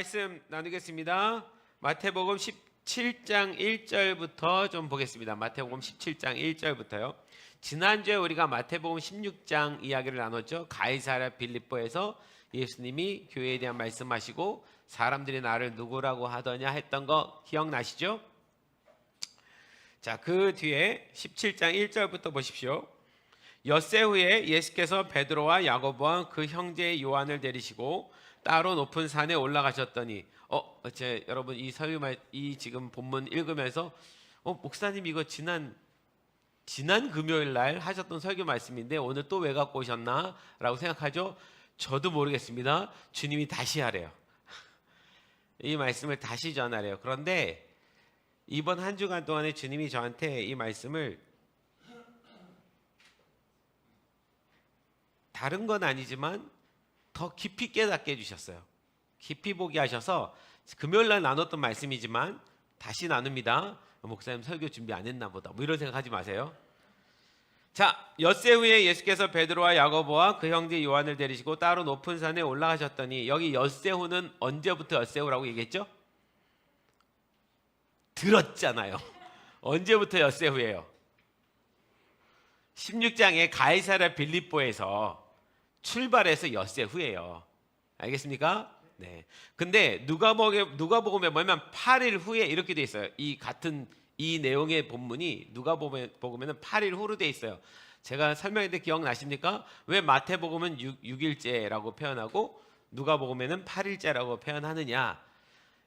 말씀 나누겠습니다. 마태복음 17장 1절부터 좀 보겠습니다. 마태복음 17장 1절부터요. 지난주에 우리가 마태복음 16장 이야기를 나눴죠. 가이사랴 빌립보에서 예수님이 교회에 대한 말씀하시고 사람들이 나를 누구라고 하더냐 했던 거 기억나시죠? 자, 그 뒤에 17장 1절부터 보십시오. 엿새 후에 예수께서 베드로와 야고보와 그 형제 요한을 데리시고 따로 높은 산에 올라가셨더니 여러분 이 이 지금 본문 읽으면서 목사님 이거 지난 금요일 날 하셨던 설교 말씀인데 오늘 또 왜 갖고 오셨나? 라고 생각하죠? 저도 모르겠습니다. 주님이 다시 하래요. 이 말씀을 다시 전하래요. 그런데 이번 한 주간 동안에 주님이 저한테 이 말씀을 다른 건 아니지만 더 깊이 깨닫게 해주셨어요. 깊이 보게 하셔서 금요일 날 나눴던 말씀이지만 다시 나눕니다. 목사님 설교 준비 안 했나 보다 뭐 이런 생각하지 마세요. 자, 엿새 후에 예수께서 베드로와 야고보와 그 형제 요한을 데리시고 따로 높은 산에 올라가셨더니 여기 엿새 후는 언제부터 엿새 후라고 얘기했죠? 들었잖아요. 언제부터 엿새 후예요? 16장에 가이사랴 빌립보에서 출발해서 엿새 후예요. 알겠습니까? 네. 근데 누가복음에 보면 8일 후에 이렇게 돼 있어요. 이 내용의 본문이 누가복음에는 8일 후로 돼 있어요. 제가 설명했는데 기억나십니까? 왜 마태복음은 6일째라고 표현하고 누가복음에는 8일째라고 표현하느냐?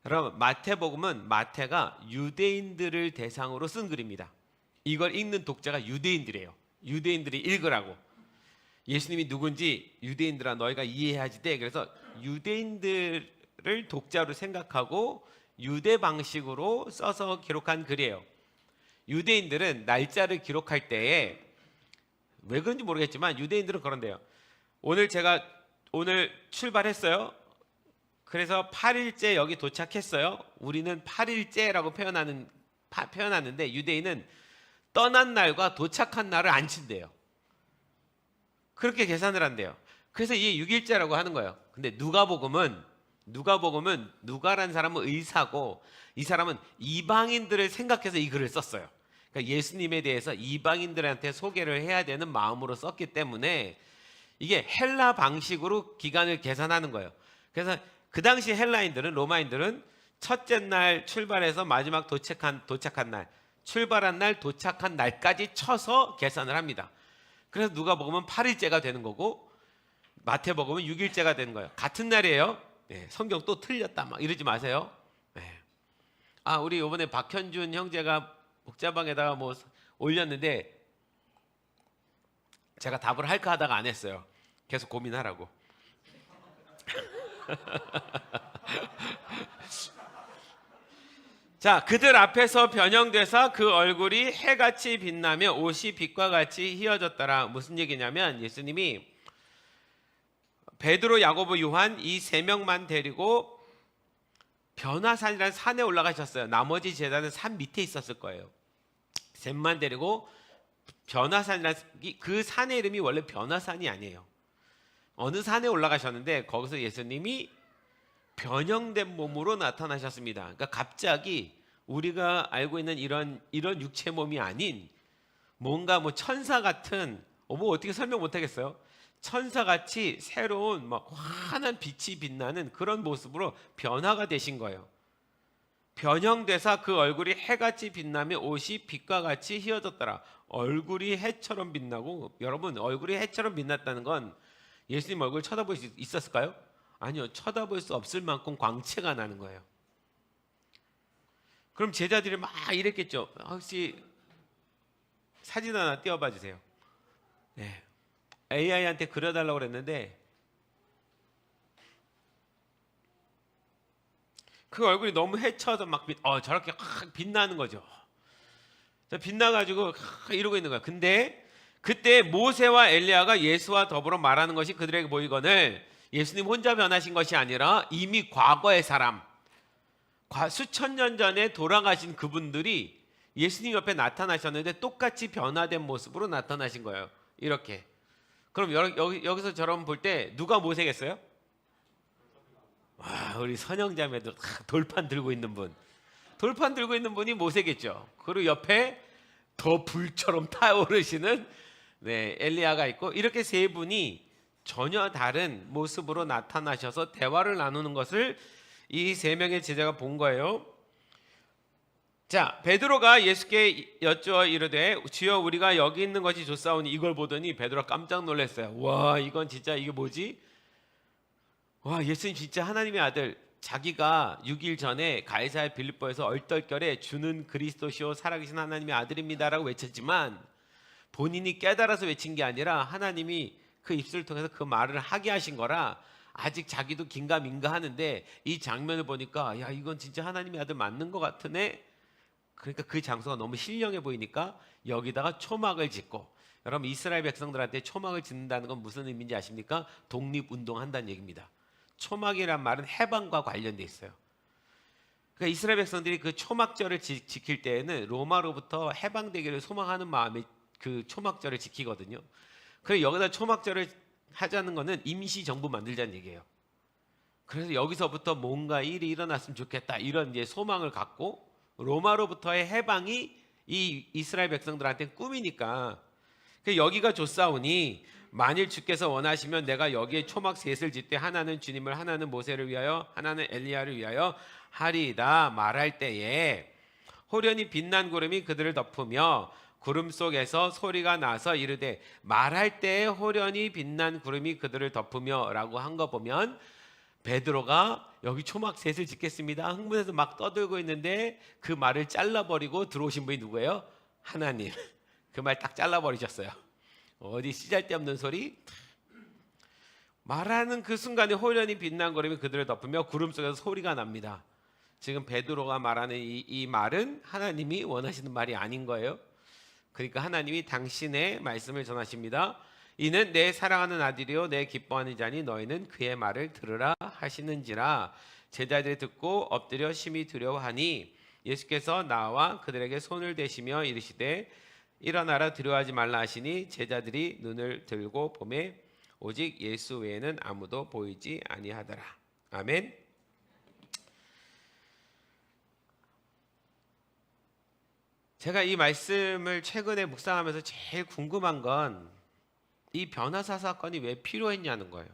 여러분, 마태복음은 마태가 유대인들을 대상으로 쓴 글입니다. 이걸 읽는 독자가 유대인들이에요. 유대인들이 읽으라고. 예수님이 누군지 유대인들아 너희가 이해해야지 돼. 그래서 유대인들을 독자로 생각하고 유대 방식으로 써서 기록한 글이에요. 유대인들은 날짜를 기록할 때에 왜 그런지 모르겠지만 유대인들은 그런데요. 오늘 출발했어요. 그래서 8일째 여기 도착했어요. 우리는 8일째라고 표현하는데 유대인은 떠난 날과 도착한 날을 안 친대요. 그렇게 계산을 한대요. 그래서 이게 6일째라고 하는 거예요. 근데 누가복음은 누가라는 사람은 의사고 이 사람은 이방인들을 생각해서 이 글을 썼어요. 그러니까 예수님에 대해서 이방인들한테 소개를 해야 되는 마음으로 썼기 때문에 이게 헬라 방식으로 기간을 계산하는 거예요. 그래서 그 당시 헬라인들은 로마인들은 첫째 날 출발해서 마지막 도착한 날, 출발한 날 도착한 날까지 쳐서 계산을 합니다. 그래서 누가복음은 8일째가 되는 거고 마태복음은 6일째가 되는 거예요. 같은 날이에요. 네, 성경 또 틀렸다 막 이러지 마세요. 네. 우리 이번에 박현준 형제가 목자방에다가 뭐 올렸는데 제가 답을 할까 하다가 안 했어요. 계속 고민하라고. 자, 그들 앞에서 변형돼서 그 얼굴이 해같이 빛나며 옷이 빛과 같이 휘어졌더라. 무슨 얘기냐면 예수님이 베드로, 야고보, 요한 이 세 명만 데리고 변화산이라는 산에 올라가셨어요. 나머지 제자는 산 밑에 있었을 거예요. 셋만 데리고 변화산이라는 그 산의 이름이 원래 변화산이 아니에요. 어느 산에 올라가셨는데 거기서 예수님이 변형된 몸으로 나타나셨습니다. 그러니까 갑자기 우리가 알고 있는 이런 육체 몸이 아닌 뭔가 뭐 천사 같은 뭐 어떻게 설명 못 하겠어요. 천사같이 새로운 막 환한 빛이 빛나는 그런 모습으로 변화가 되신 거예요. 변형돼서 그 얼굴이 해같이 빛나며 옷이 빛과 같이 휘어졌더라. 얼굴이 해처럼 빛나고 여러분 얼굴이 해처럼 빛났다는 건 예수님 얼굴 쳐다볼 수 있었을까요? 아니요. 쳐다볼 수 없을 만큼 광채가 나는 거예요. 그럼 제자들이 막 이랬겠죠. 혹시 사진 하나 띄워봐 주세요. 네. AI한테 그려달라고 그랬는데 그 얼굴이 너무 해쳐서 막 저렇게 확 빛나는 거죠. 빛나가지고 이러고 있는 거야. 근데 그때 모세와 엘리야가 예수와 더불어 말하는 것이 그들에게 보이거늘 예수님 혼자 변하신 것이 아니라 이미 과거의 사람, 수천 년 전에 돌아가신 그분들이 예수님 옆에 나타나셨는데 똑같이 변화된 모습으로 나타나신 거예요. 이렇게. 그럼 여기서 저런 볼 때 누가 모세겠어요? 와, 우리 선영자매도 돌판 들고 있는 분, 돌판 들고 있는 분이 모세겠죠. 그리고 옆에 더 불처럼 타오르시는 엘리야가 있고, 이렇게 세 분이 전혀 다른 모습으로 나타나셔서 대화를 나누는 것을 이 세 명의 제자가 본 거예요. 자, 베드로가 예수께 여쭈어 이르되 주여 우리가 여기 있는 것이 좋사오니, 이걸 보더니 베드로가 깜짝 놀랐어요. 와, 이건 진짜 이게 뭐지? 와, 예수님 진짜 하나님의 아들, 자기가 6일 전에 가이사랴 빌립보에서 얼떨결에 주는 그리스도시요 살아계신 하나님의 아들입니다라고 외쳤지만, 본인이 깨달아서 외친 게 아니라 하나님이 그 입술을 통해서 그 말을 하게 하신 거라 아직 자기도 긴가민가 하는데, 이 장면을 보니까 야, 이건 진짜 하나님의 아들 맞는 것 같으네. 그러니까 그 장소가 너무 신령해 보이니까 여기다가 초막을 짓고, 여러분 이스라엘 백성들한테 초막을 짓는다는 건 무슨 의미인지 아십니까? 독립운동한다는 얘기입니다. 초막이란 말은 해방과 관련돼 있어요. 그러니까 이스라엘 백성들이 그 초막절을 지킬 때에는 로마로부터 해방되기를 소망하는 마음에 그 초막절을 지키거든요. 그래서 여기다 초막절을 하자는 거는 임시정부 만들자는 얘기예요. 그래서 여기서부터 뭔가 일이 일어났으면 좋겠다, 이런 이제 소망을 갖고, 로마로부터의 해방이 이 이스라엘 백성들한테 꿈이니까, 여기가 좋사오니 만일 주께서 원하시면 내가 여기에 초막 셋을 짓되 하나는 주님을, 하나는 모세를 위하여, 하나는 엘리야를 위하여 하리이다 말할 때에, 호련히 빛난 구름이 그들을 덮으며 구름 속에서 소리가 나서 이르되, 말할 때에 호련히 빛난 구름이 그들을 덮으며 라고 한 거 보면, 베드로가 여기 초막 셋을 짓겠습니다 흥분해서 막 떠들고 있는데 그 말을 잘라버리고 들어오신 분이 누구예요? 하나님. 그 말 딱 잘라버리셨어요. 어디 쓰잘데없는 소리. 말하는 그 순간에 호련히 빛난 구름이 그들을 덮으며 구름 속에서 소리가 납니다. 지금 베드로가 말하는 이 말은 하나님이 원하시는 말이 아닌 거예요. 그러니까 하나님이 당신의 말씀을 전하십니다. 이는 내 사랑하는 아들이요 내 기뻐하는 자니 너희는 그의 말을 들으라 하시는지라. 제자들이 듣고 엎드려 심히 두려워하니, 예수께서 나와 그들에게 손을 대시며 이르시되 일어나라 두려워하지 말라 하시니, 제자들이 눈을 들고 보매 오직 예수 외에는 아무도 보이지 아니하더라. 아멘. 제가 이 말씀을 최근에 묵상하면서 제일 궁금한 건 이 변화사 사건이 왜 필요했냐는 거예요.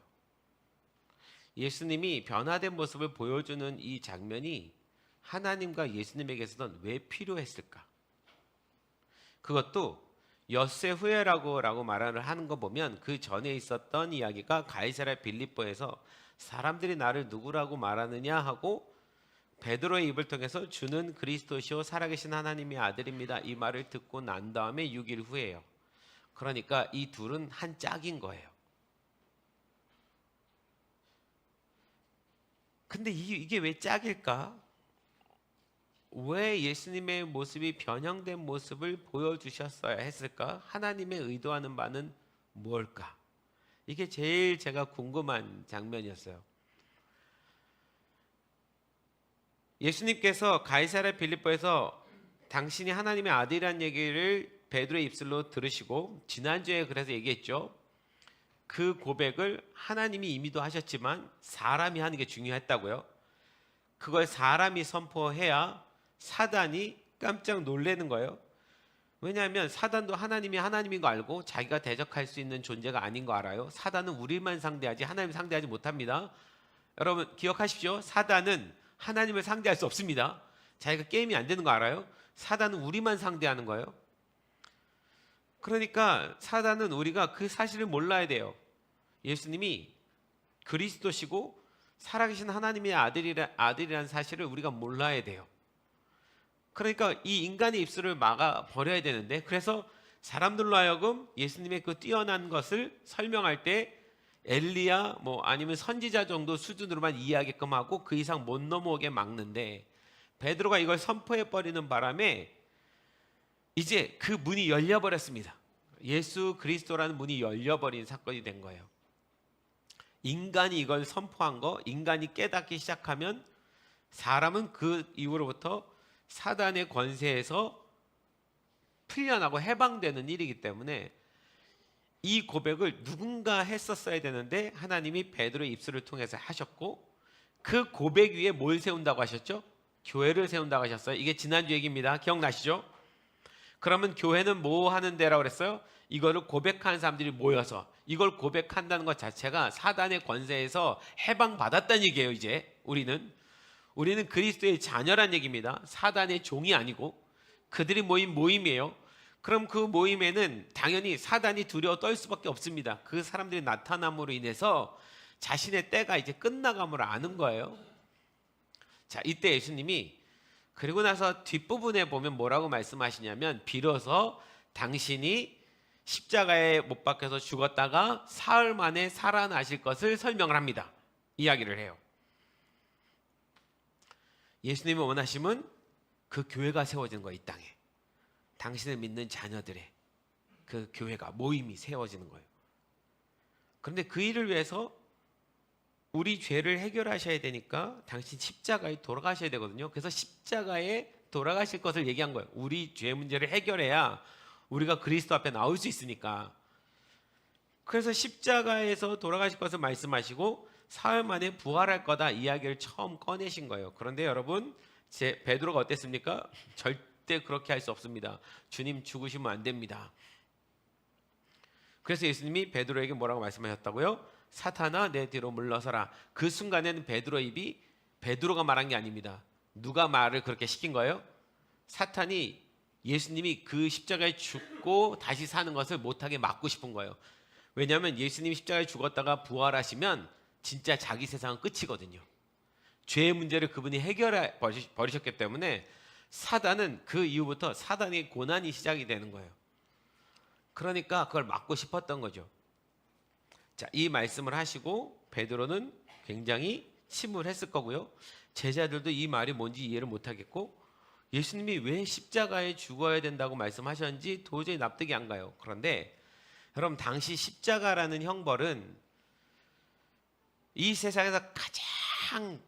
예수님이 변화된 모습을 보여주는 이 장면이 하나님과 예수님에게서는 왜 필요했을까? 그것도 엿새 후에라고 말을 하는 거 보면, 그 전에 있었던 이야기가 가이사랴 빌립보에서 사람들이 나를 누구라고 말하느냐 하고 베드로의 입을 통해서 주는 그리스도시요 살아계신 하나님의 아들입니다, 이 말을 듣고 난 다음에 6일 후에요. 그러니까 이 둘은 한 짝인 거예요. 근데 이게 왜 짝일까? 왜 예수님의 모습이 변형된 모습을 보여주셨어야 했을까? 하나님의 의도하는 바는 뭘까? 이게 제일 제가 궁금한 장면이었어요. 예수님께서 가이사랴 빌립보에서 당신이 하나님의 아들이라는 얘기를 베드로의 입술로 들으시고, 지난주에 그래서 얘기했죠. 그 고백을 하나님이 이미도 하셨지만 사람이 하는 게 중요했다고요. 그걸 사람이 선포해야 사단이 깜짝 놀라는 거예요. 왜냐하면 사단도 하나님이 하나님인 거 알고 자기가 대적할 수 있는 존재가 아닌 거 알아요. 사단은 우리만 상대하지 하나님 상대하지 못합니다. 여러분 기억하십시오. 사단은 하나님을 상대할 수 없습니다. 자기가 게임이 안 되는 거 알아요? 사단은 우리만 상대하는 거예요. 그러니까 사단은 우리가 그 사실을 몰라야 돼요. 예수님이 그리스도시고 살아계신 하나님의 아들이라는 사실을 우리가 몰라야 돼요. 그러니까 이 인간의 입술을 막아 버려야 되는데, 그래서 사람들로 하여금 예수님의 그 뛰어난 것을 설명할 때 엘리야 아니면 선지자 정도 수준으로만 이해하게끔 하고 그 이상 못 넘어오게 막는데, 베드로가 이걸 선포해 버리는 바람에 이제 그 문이 열려버렸습니다. 예수 그리스도라는 문이 열려버린 사건이 된 거예요. 인간이 이걸 선포한 거, 인간이 깨닫기 시작하면 사람은 그 이후로부터 사단의 권세에서 풀려나고 해방되는 일이기 때문에 이 고백을 누군가 했었어야 되는데 하나님이 베드로의 입술을 통해서 하셨고, 그 고백 위에 뭘 세운다고 하셨죠? 교회를 세운다고 하셨어요. 이게 지난주 얘기입니다. 기억나시죠? 그러면 교회는 뭐 하는 데라고 그랬어요? 이거를 고백하는 사람들이 모여서 이걸 고백한다는 것 자체가 사단의 권세에서 해방받았다는 얘기예요. 이제 우리는 그리스도의 자녀란 얘기입니다. 사단의 종이 아니고 그들이 모인 모임이에요. 그럼 그 모임에는 당연히 사단이 두려워 떨 수밖에 없습니다. 그 사람들이 나타남으로 인해서 자신의 때가 이제 끝나감을 아는 거예요. 자, 이때 예수님이 그리고 나서 뒷부분에 보면 뭐라고 말씀하시냐면 비로소 당신이 십자가에 못 박혀서 죽었다가 사흘 만에 살아나실 것을 설명을 합니다. 이야기를 해요. 예수님이 원하심은 그 교회가 세워지는 거예요. 이 땅에 당신을 믿는 자녀들의 그 교회가 모임이 세워지는 거예요. 그런데 그 일을 위해서 우리 죄를 해결하셔야 되니까 당신 십자가에 돌아가셔야 되거든요. 그래서 십자가에 돌아가실 것을 얘기한 거예요. 우리 죄 문제를 해결해야 우리가 그리스도 앞에 나올 수 있으니까. 그래서 십자가에서 돌아가실 것을 말씀하시고 사흘 만에 부활할 거다 이야기를 처음 꺼내신 거예요. 그런데 여러분, 베드로가 어땠습니까? 절대 그렇게 할 수 없습니다. 주님 죽으시면 안 됩니다. 그래서 예수님이 베드로에게 뭐라고 말씀하셨다고요? 사탄아 내 뒤로 물러서라. 그 순간에는 베드로 입이 베드로가 말한 게 아닙니다. 누가 말을 그렇게 시킨 거예요? 사탄이 예수님이 그 십자가에 죽고 다시 사는 것을 못하게 막고 싶은 거예요. 왜냐하면 예수님이 십자가에 죽었다가 부활하시면 진짜 자기 세상은 끝이거든요. 죄의 문제를 그분이 해결해 버리셨기 때문에 사단은 그 이후부터 사단의 고난이 시작이 되는 거예요. 그러니까 그걸 막고 싶었던 거죠. 자, 이 말씀을 하시고 베드로는 굉장히 침울했을 거고요. 제자들도 이 말이 뭔지 이해를 못하겠고 예수님이 왜 십자가에 죽어야 된다고 말씀하셨는지 도저히 납득이 안 가요. 그런데 여러분, 당시 십자가라는 형벌은 이 세상에서 가장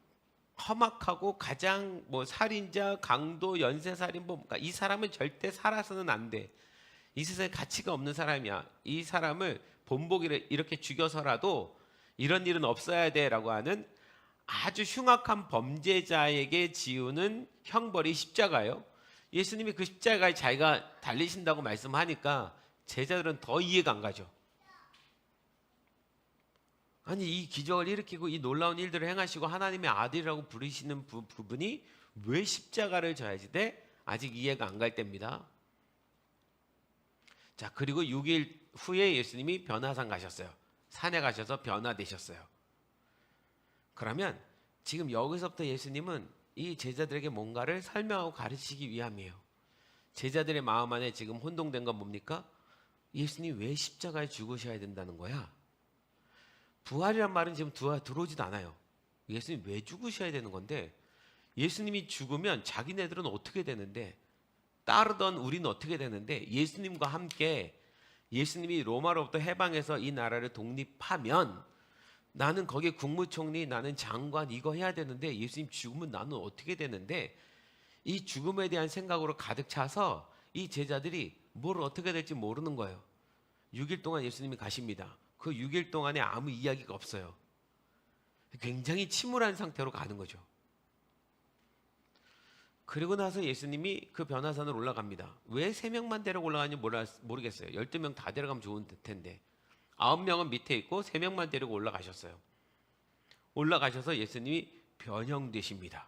험악하고 가장 살인자, 강도, 연쇄살인범, 그러니까 이 사람은 절대 살아서는 안 돼. 이 세상에 가치가 없는 사람이야. 이 사람을 본보기를 이렇게 죽여서라도 이런 일은 없어야 돼라고 하는 아주 흉악한 범죄자에게 지우는 형벌이 십자가예요. 예수님이 그 십자가에 자기가 달리신다고 말씀하니까 제자들은 더 이해가 안 가죠. 아니, 이 기적을 일으키고 이 놀라운 일들을 행하시고 하나님의 아들이라고 부르시는 부분이 왜 십자가를 져야지 돼? 아직 이해가 안 갈 때입니다. 자, 그리고 6일 후에 예수님이 변화산 가셨어요. 산에 가셔서 변화되셨어요. 그러면 지금 여기서부터 예수님은 이 제자들에게 뭔가를 설명하고 가르치기 위함이에요. 제자들의 마음 안에 지금 혼동된 건 뭡니까? 예수님 왜 십자가에 죽으셔야 된다는 거야? 부활이란 말은 지금 들어오지도 않아요. 예수님 왜 죽으셔야 되는 건데, 예수님이 죽으면 자기네들은 어떻게 되는데, 따르던 우리는 어떻게 되는데, 예수님과 함께 예수님이 로마로부터 해방해서 이 나라를 독립하면 나는 거기에 국무총리, 나는 장관 이거 해야 되는데 예수님 죽으면 나는 어떻게 되는데, 이 죽음에 대한 생각으로 가득 차서 이 제자들이 뭘 어떻게 될지 모르는 거예요. 6일 동안 예수님이 가십니다. 그 6일 동안에 아무 이야기가 없어요. 굉장히 침울한 상태로 가는 거죠. 그리고 나서 예수님이 그 변화산으로 올라갑니다. 왜 3명만 데리고 올라가는지 모르겠어요. 12명 다 데려가면 좋은 텐데 9명은 밑에 있고 3명만 데리고 올라가셨어요. 올라가셔서 예수님이 변형되십니다.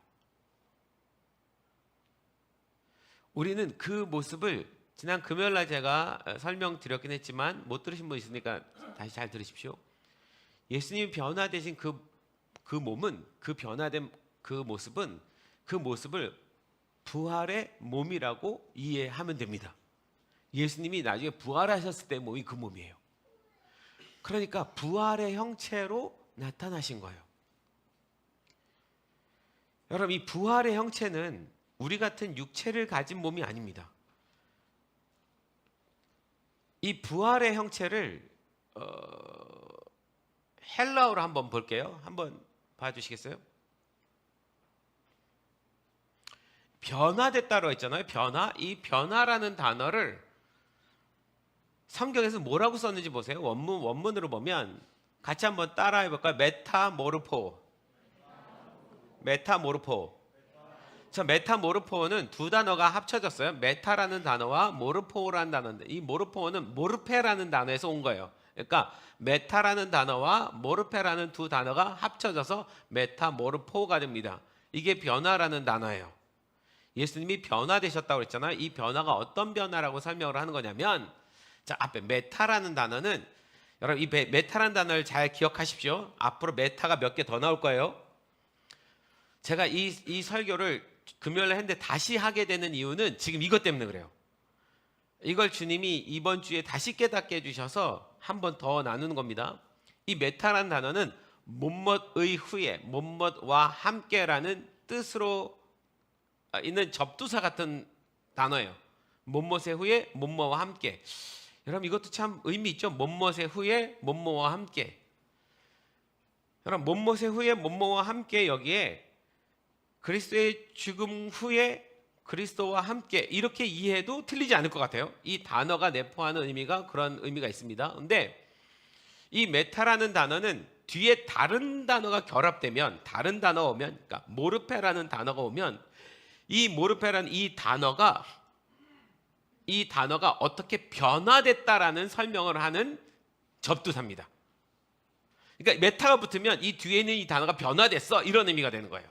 우리는 그 모습을 지난 금요일날 제가 설명드렸긴 했지만 못 들으신 분 있으니까 다시 잘 들으십시오. 예수님이 변화되신 그 몸은, 그 변화된 그 모습을 부활의 몸이라고 이해하면 됩니다. 예수님이 나중에 부활하셨을 때 몸이 그 몸이에요. 그러니까 부활의 형체로 나타나신 거예요. 여러분, 이 부활의 형체는 우리 같은 육체를 가진 몸이 아닙니다. 이 부활의 형체를 헬라어로 한번 볼게요. 한번 봐주시겠어요? 변화됐다고 했잖아요. 변화. 이 변화라는 단어를 성경에서 뭐라고 썼는지 보세요. 원문으로 보면 같이 한번 따라해 볼까요? 메타모르포. 메타모르포. 저 메타모르포는 두 단어가 합쳐졌어요. 메타라는 단어와 모르포라는 단어인데 이 모르포는 모르페라는 단어에서 온 거예요. 그러니까 메타라는 단어와 모르페라는 두 단어가 합쳐져서 메타모르포가 됩니다. 이게 변화라는 단어예요. 예수님이 변화되셨다고 그랬잖아요. 이 변화가 어떤 변화라고 설명을 하는 거냐면, 자, 앞에 메타라는 단어는, 여러분 이 메타라는 단어를 잘 기억하십시오. 앞으로 메타가 몇 개 더 나올 거예요. 제가 이 설교를 금요일에 했는데 다시 하게 되는 이유는 지금 이것 때문에 그래요. 이걸 주님이 이번 주에 다시 깨닫게 해주셔서 한 번 더 나누는 겁니다. 이 메타라는 단어는 못못의 후에, 못못과 함께라는 뜻으로 있는 접두사 같은 단어예요. 못못의 후에, 못못과 함께. 여러분 이것도 참 의미 있죠. 못못의 후에, 못못과 함께. 여러분 못못의 후에, 못못과 함께, 여기에 그리스도의 죽음 후에 그리스도와 함께, 이렇게 이해해도 틀리지 않을 것 같아요. 이 단어가 내포하는 의미가 그런 의미가 있습니다. 근데 이 메타라는 단어는 뒤에 다른 단어가 결합되면, 다른 단어가 오면, 그러니까 모르페라는 단어가 오면, 이 모르페라는 이 단어가 어떻게 변화됐다라는 설명을 하는 접두사입니다. 그러니까 메타가 붙으면 이 뒤에 있는 이 단어가 변화됐어, 이런 의미가 되는 거예요.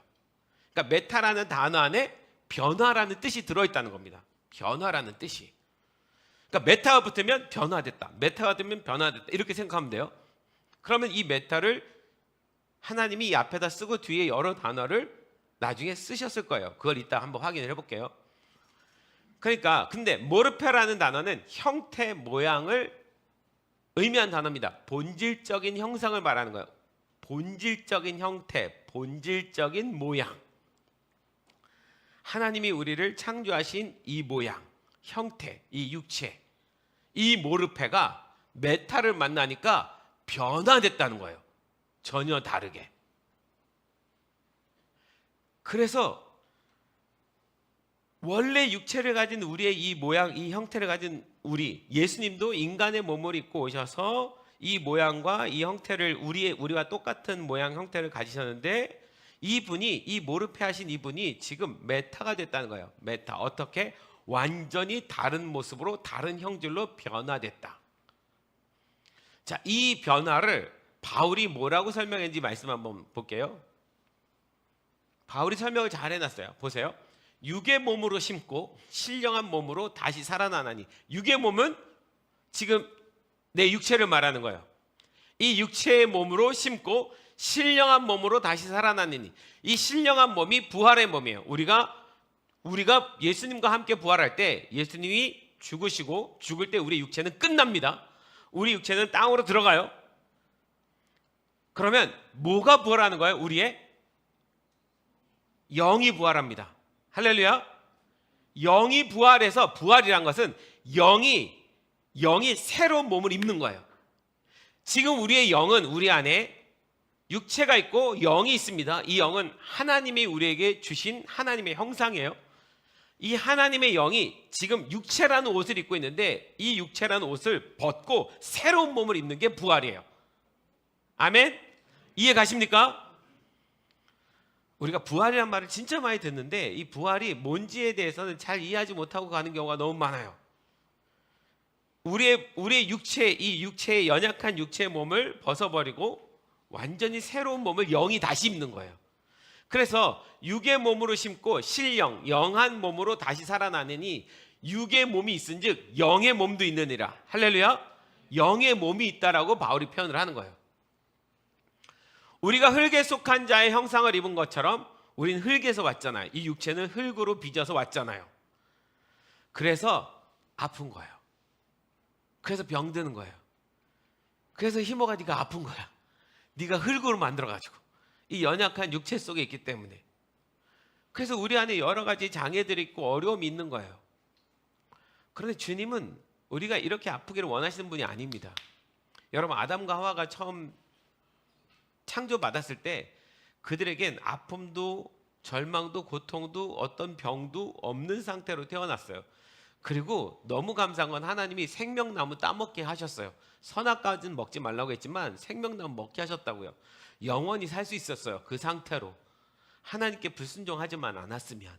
그러니까 메타라는 단어 안에 변화라는 뜻이 들어있다는 겁니다. 변화라는 뜻이. 그러니까 메타가 붙으면 변화됐다, 메타가 붙으면 변화됐다, 이렇게 생각하면 돼요. 그러면 이 메타를 하나님이 이 앞에다 쓰고 뒤에 여러 단어를 나중에 쓰셨을 거예요. 그걸 이따 한번 확인을 해볼게요. 그러니까 근데 모르페라는 단어는 형태, 모양을 의미한 단어입니다. 본질적인 형상을 말하는 거예요. 본질적인 형태, 본질적인 모양. 하나님이 우리를 창조하신 이 모양, 형태, 이 육체, 이 모르페가 메타를 만나니까 변화됐다는 거예요. 전혀 다르게. 그래서 원래 육체를 가진 우리의 이 모양, 이 형태를 가진 우리, 예수님도 인간의 몸을 입고 오셔서 이 모양과 이 형태를, 우리와 똑같은 모양, 형태를 가지셨는데, 이분이, 이 모르페 하신 이분이 지금 메타가 됐다는 거예요. 메타. 어떻게? 완전히 다른 모습으로, 다른 형질로 변화됐다. 자, 이 변화를 바울이 뭐라고 설명했는지 말씀 한번 볼게요. 바울이 설명을 잘 해놨어요. 보세요. 육의 몸으로 심고 신령한 몸으로 다시 살아나나니. 육의 몸은 지금 내 육체를 말하는 거예요. 이 육체의 몸으로 심고 신령한 몸으로 다시 살아나니. 이 신령한 몸이 부활의 몸이에요. 우리가 예수님과 함께 부활할 때, 예수님이 죽으시고 죽을 때 우리 육체는 끝납니다. 우리 육체는 땅으로 들어가요. 그러면 뭐가 부활하는 거예요? 우리의 영이 부활합니다. 할렐루야. 영이 부활해서, 부활이란 것은 영이 새로운 몸을 입는 거예요. 지금 우리의 영은, 우리 안에 육체가 있고 영이 있습니다. 이 영은 하나님이 우리에게 주신 하나님의 형상이에요. 이 하나님의 영이 지금 육체라는 옷을 입고 있는데, 이 육체라는 옷을 벗고 새로운 몸을 입는 게 부활이에요. 아멘? 이해 가십니까? 우리가 부활이란 말을 진짜 많이 듣는데, 이 부활이 뭔지에 대해서는 잘 이해하지 못하고 가는 경우가 너무 많아요. 우리의 육체, 이 육체의 연약한 육체의 몸을 벗어버리고 완전히 새로운 몸을 영이 다시 입는 거예요. 그래서 육의 몸으로 심고 신령, 영한 몸으로 다시 살아나느니, 육의 몸이 있은즉 영의 몸도 있느니라. 할렐루야. 영의 몸이 있다라고 바울이 표현을 하는 거예요. 우리가 흙에 속한 자의 형상을 입은 것처럼 우리는 흙에서 왔잖아요. 이 육체는 흙으로 빚어서 왔잖아요. 그래서 아픈 거예요. 그래서 병드는 거예요. 그래서 희모가 네가 아픈 거야. 네가 흙으로 만들어가지고, 이 연약한 육체 속에 있기 때문에. 그래서 우리 안에 여러 가지 장애들이 있고 어려움이 있는 거예요. 그런데 주님은 우리가 이렇게 아프기를 원하시는 분이 아닙니다. 여러분, 아담과 하와가 처음 창조받았을 때 그들에겐 아픔도 절망도 고통도 어떤 병도 없는 상태로 태어났어요. 그리고 너무 감사한 건 하나님이 생명나무 따먹게 하셨어요. 선악과는 먹지 말라고 했지만 생명나무 먹게 하셨다고요. 영원히 살 수 있었어요. 그 상태로. 하나님께 불순종하지만 않았으면.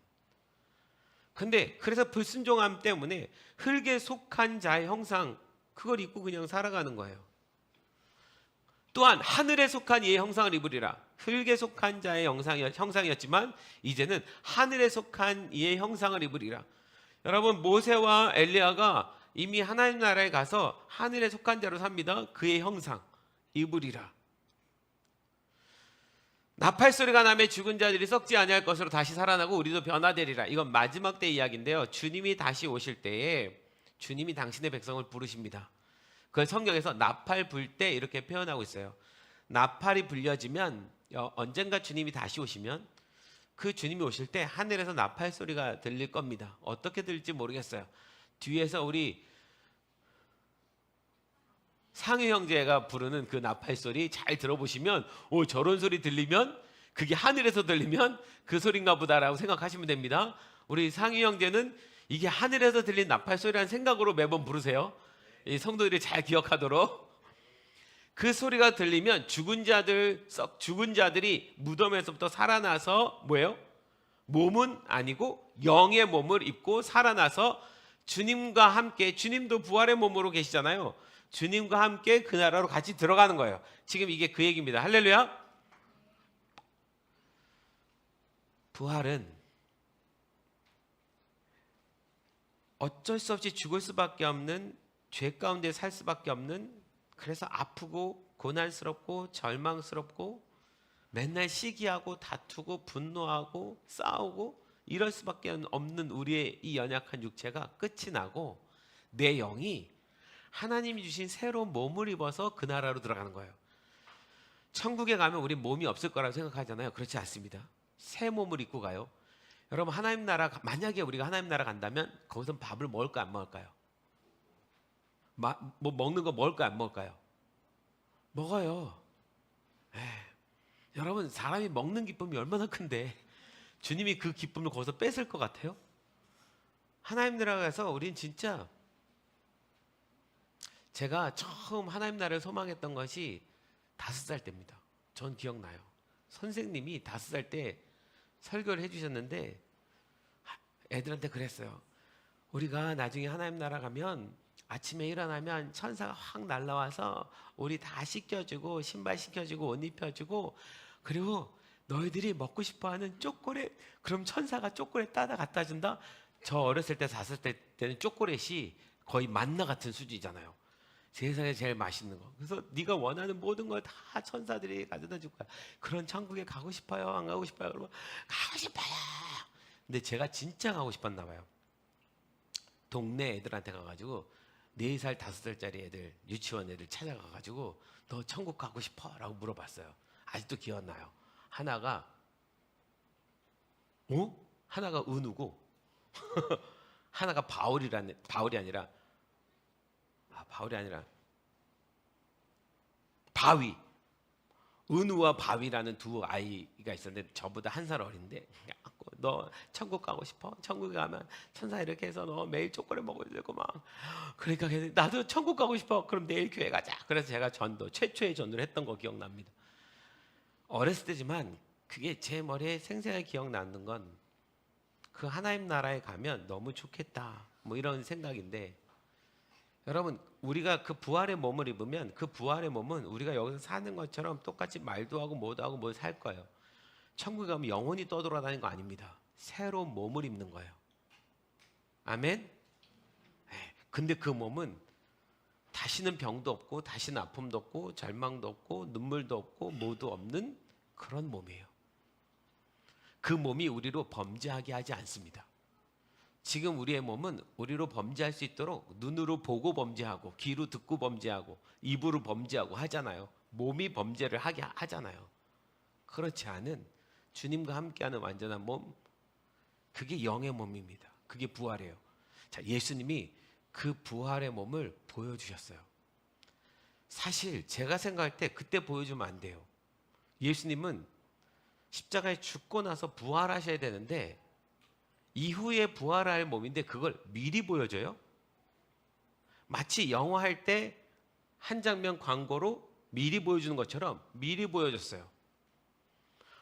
근데 그래서 불순종함 때문에 흙에 속한 자의 형상, 그걸 입고 그냥 살아가는 거예요. 또한 하늘에 속한 이의 형상을 입으리라. 흙에 속한 자의 형상이었지만 이제는 하늘에 속한 이의 형상을 입으리라. 여러분, 모세와 엘리야가 이미 하나님 나라에 가서 하늘에 속한 자로 삽니다. 그의 형상 입으리라. 나팔 소리가 나며 죽은 자들이 썩지 아니할 것으로 다시 살아나고 우리도 변화되리라. 이건 마지막 때 이야기인데요. 주님이 다시 오실 때에 주님이 당신의 백성을 부르십니다. 그걸 성경에서 나팔 불 때 이렇게 표현하고 있어요. 나팔이 불려지면 언젠가 주님이 다시 오시면 그 주님이 오실 때 하늘에서 나팔 소리가 들릴 겁니다. 어떻게 들릴지 모르겠어요. 뒤에서 우리 상유 형제가 부르는 그 나팔 소리 잘 들어보시면 저런 소리 들리면 그게 하늘에서 들리면 그 소리인가 보다라고 생각하시면 됩니다. 우리 상유 형제는 이게 하늘에서 들린 나팔 소리라는 생각으로 매번 부르세요. 이 성도들이 잘 기억하도록. 그 소리가 들리면 죽은 자들이 무덤에서부터 살아나서 뭐예요? 몸은 아니고 영의 몸을 입고 살아나서 주님과 함께, 주님도 부활의 몸으로 계시잖아요. 주님과 함께 그 나라로 같이 들어가는 거예요. 지금 이게 그 얘기입니다. 할렐루야. 부활은 어쩔 수 없이 죽을 수밖에 없는, 죄 가운데 살 수밖에 없는, 그래서 아프고 고난스럽고 절망스럽고 맨날 시기하고 다투고 분노하고 싸우고 이럴 수밖에 없는 우리의 이 연약한 육체가 끝이 나고 내 영이 하나님이 주신 새로운 몸을 입어서 그 나라로 들어가는 거예요. 천국에 가면 우리 몸이 없을 거라고 생각하잖아요. 그렇지 않습니다. 새 몸을 입고 가요. 여러분, 하나님 나라, 만약에 우리가 하나님 나라 간다면 거기서 밥을 먹을까 안 먹을까요? 뭐 먹는 거 먹을까요 안 먹을까요? 먹어요. 여러분, 사람이 먹는 기쁨이 얼마나 큰데 주님이 그 기쁨을 거기서 뺏을 것 같아요? 하나님 나라 가서 우린 진짜, 제가 처음 하나님 나라를 소망했던 것이 5살 때입니다. 전 기억나요. 선생님이 5살 때 설교를 해주셨는데 애들한테 그랬어요. 우리가 나중에 하나님 나라 가면 아침에 일어나면 천사가 확 날라와서 우리 다 씻겨주고 신발 씻겨주고 옷 입혀주고, 그리고 너희들이 먹고 싶어하는 초콜릿, 그럼 천사가 초콜릿 따다 갖다 준다. 저 어렸을 때 4살 때는 초콜릿이 거의 만나 같은 수준이잖아요. 세상에 제일 맛있는 거. 그래서 네가 원하는 모든 걸 다 천사들이 가져다 줄 거야. 그런 천국에 가고 싶어요? 안 가고 싶어요? 그러면 가고 싶어요. 근데 제가 진짜 가고 싶었나 봐요. 동네 애들한테 가가지고 4살, 5살짜리 애들, 유치원 애들 찾아가가지고 너 천국 가고 싶어? 라고 물어봤어요. 아직도 기억나요. 하나가 하나가 은우고 하나가 바울이 아니라 바위. 은우와 바위라는 두 아이가 있었는데 저보다 1살 어린데, 너 천국 가고 싶어? 천국에 가면 천사 이렇게 해서 너 매일 초콜릿 먹어야 되고 막. 그러니까 나도 천국 가고 싶어. 그럼 내일 교회 가자. 그래서 제가 최초의 전도를 했던 거 기억납니다. 어렸을 때지만 그게 제 머리에 생생하게 기억나는 건 그 하나님 나라에 가면 너무 좋겠다, 뭐 이런 생각인데, 여러분, 우리가 그 부활의 몸을 입으면 그 부활의 몸은 우리가 여기서 사는 것처럼 똑같이 말도 하고 뭐도 하고 뭐 살 거예요. 천국에 가면 영원히 떠돌아다니는 거 아닙니다. 새로운 몸을 입는 거예요. 아멘? 근데 그 몸은 다시는 병도 없고 다시는 아픔도 없고 절망도 없고 눈물도 없고 뭐도 없는 그런 몸이에요. 그 몸이 우리로 범죄하게 하지 않습니다. 지금 우리의 몸은 우리로 범죄할 수 있도록 눈으로 보고 범죄하고 귀로 듣고 범죄하고 입으로 범죄하고 하잖아요. 몸이 범죄를 하게 하잖아요. 그렇지 않은 주님과 함께하는 완전한 몸, 그게 영의 몸입니다. 그게 부활이에요. 자, 예수님이 그 부활의 몸을 보여주셨어요. 사실 제가 생각할 때 그때 보여주면 안 돼요. 예수님은 십자가에 죽고 나서 부활하셔야 되는데 이후에 부활할 몸인데 그걸 미리 보여줘요? 마치 영화 할 때 한 장면 광고로 미리 보여주는 것처럼 미리 보여줬어요.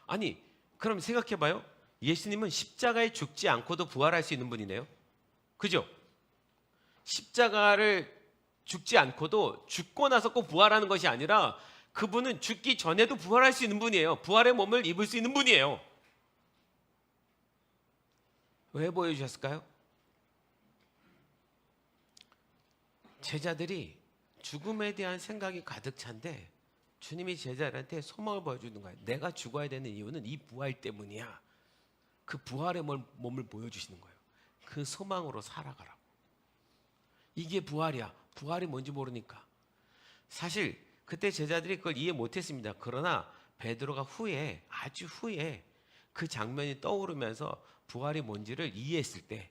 아니, 그럼 생각해봐요. 예수님은 십자가에 죽지 않고도 부활할 수 있는 분이네요. 그죠? 십자가를 죽지 않고도 죽고 나서 꼭 부활하는 것이 아니라 그분은 죽기 전에도 부활할 수 있는 분이에요. 부활의 몸을 입을 수 있는 분이에요. 왜 보여주셨을까요? 제자들이 죽음에 대한 생각이 가득 찬데 주님이 제자들한테 소망을 보여주는 거예요. 내가 죽어야 되는 이유는 이 부활 때문이야. 그 부활의 몸을 보여주시는 거예요. 그 소망으로 살아가라고. 이게 부활이야. 부활이 뭔지 모르니까. 사실 그때 제자들이 그걸 이해 못했습니다. 그러나 베드로가 후에, 아주 후에 그 장면이 떠오르면서 부활이 뭔지를 이해했을 때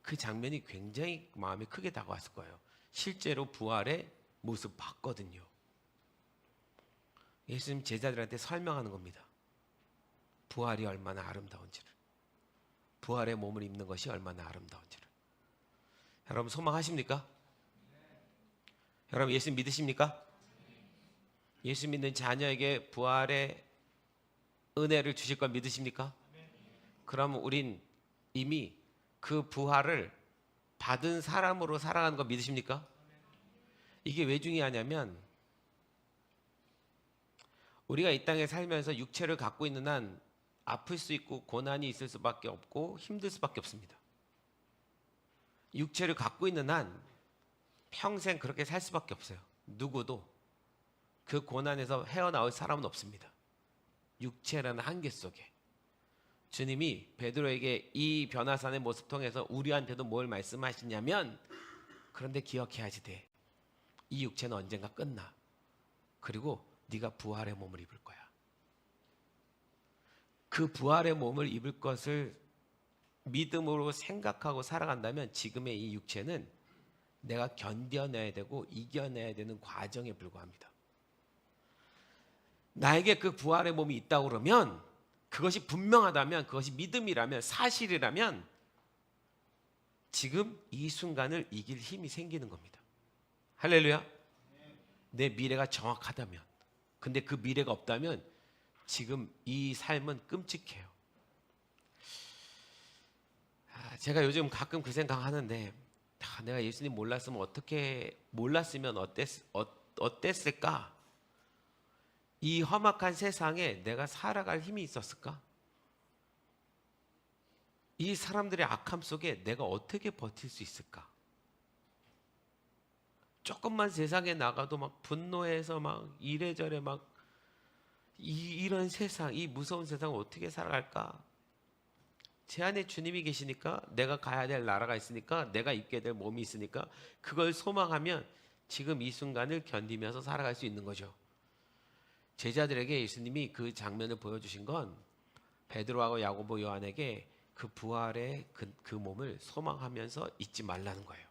그 장면이 굉장히 마음에 크게 다가왔을 거예요. 실제로 부활의 모습 봤거든요. 예수님 제자들한테 설명하는 겁니다. 부활이 얼마나 아름다운지를. 부활의 몸을 입는 것이 얼마나 아름다운지를. 여러분 소망하십니까? 여러분 예수 믿으십니까? 예수 믿는 자녀에게 부활의 은혜를 주실 걸 믿으십니까? 그럼 우린 이미 그 부활을 받은 사람으로 살아가는 거 믿으십니까? 이게 왜 중요하냐면 우리가 이 땅에 살면서 육체를 갖고 있는 한 아플 수 있고 고난이 있을 수밖에 없고 힘들 수밖에 없습니다. 육체를 갖고 있는 한 평생 그렇게 살 수밖에 없어요. 누구도 그 고난에서 헤어나올 사람은 없습니다. 육체라는 한계 속에. 주님이 베드로에게 이 변화산의 모습 통해서 우리한테도 뭘 말씀하시냐면 그런데 기억해야지 돼. 이 육체는 언젠가 끝나. 그리고 네가 부활의 몸을 입을 거야. 그 부활의 몸을 입을 것을 믿음으로 생각하고 살아간다면 지금의 이 육체는 내가 견뎌내야 되고 이겨내야 되는 과정에 불과합니다. 나에게 그 부활의 몸이 있다고 그러면 그것이 분명하다면 그것이 믿음이라면 사실이라면 지금 이 순간을 이길 힘이 생기는 겁니다. 할렐루야. 내 미래가 정확하다면 근데 그 미래가 없다면 지금 이 삶은 끔찍해요. 제가 요즘 가끔 그 생각하는데 내가 예수님 몰랐으면 어땠을까? 이 험악한 세상에 내가 살아갈 힘이 있었을까? 이 사람들의 악함 속에 내가 어떻게 버틸 수 있을까? 조금만 세상에 나가도 막 분노해서 막 이래저래 막 이런 세상, 이 무서운 세상을 어떻게 살아갈까? 제 안에 주님이 계시니까 내가 가야 될 나라가 있으니까 내가 입게 될 몸이 있으니까 그걸 소망하면 지금 이 순간을 견디면서 살아갈 수 있는 거죠. 제자들에게 예수님이 그 장면을 보여주신 건 베드로하고 야고보 요한에게 그 부활의 그 몸을 소망하면서 잊지 말라는 거예요.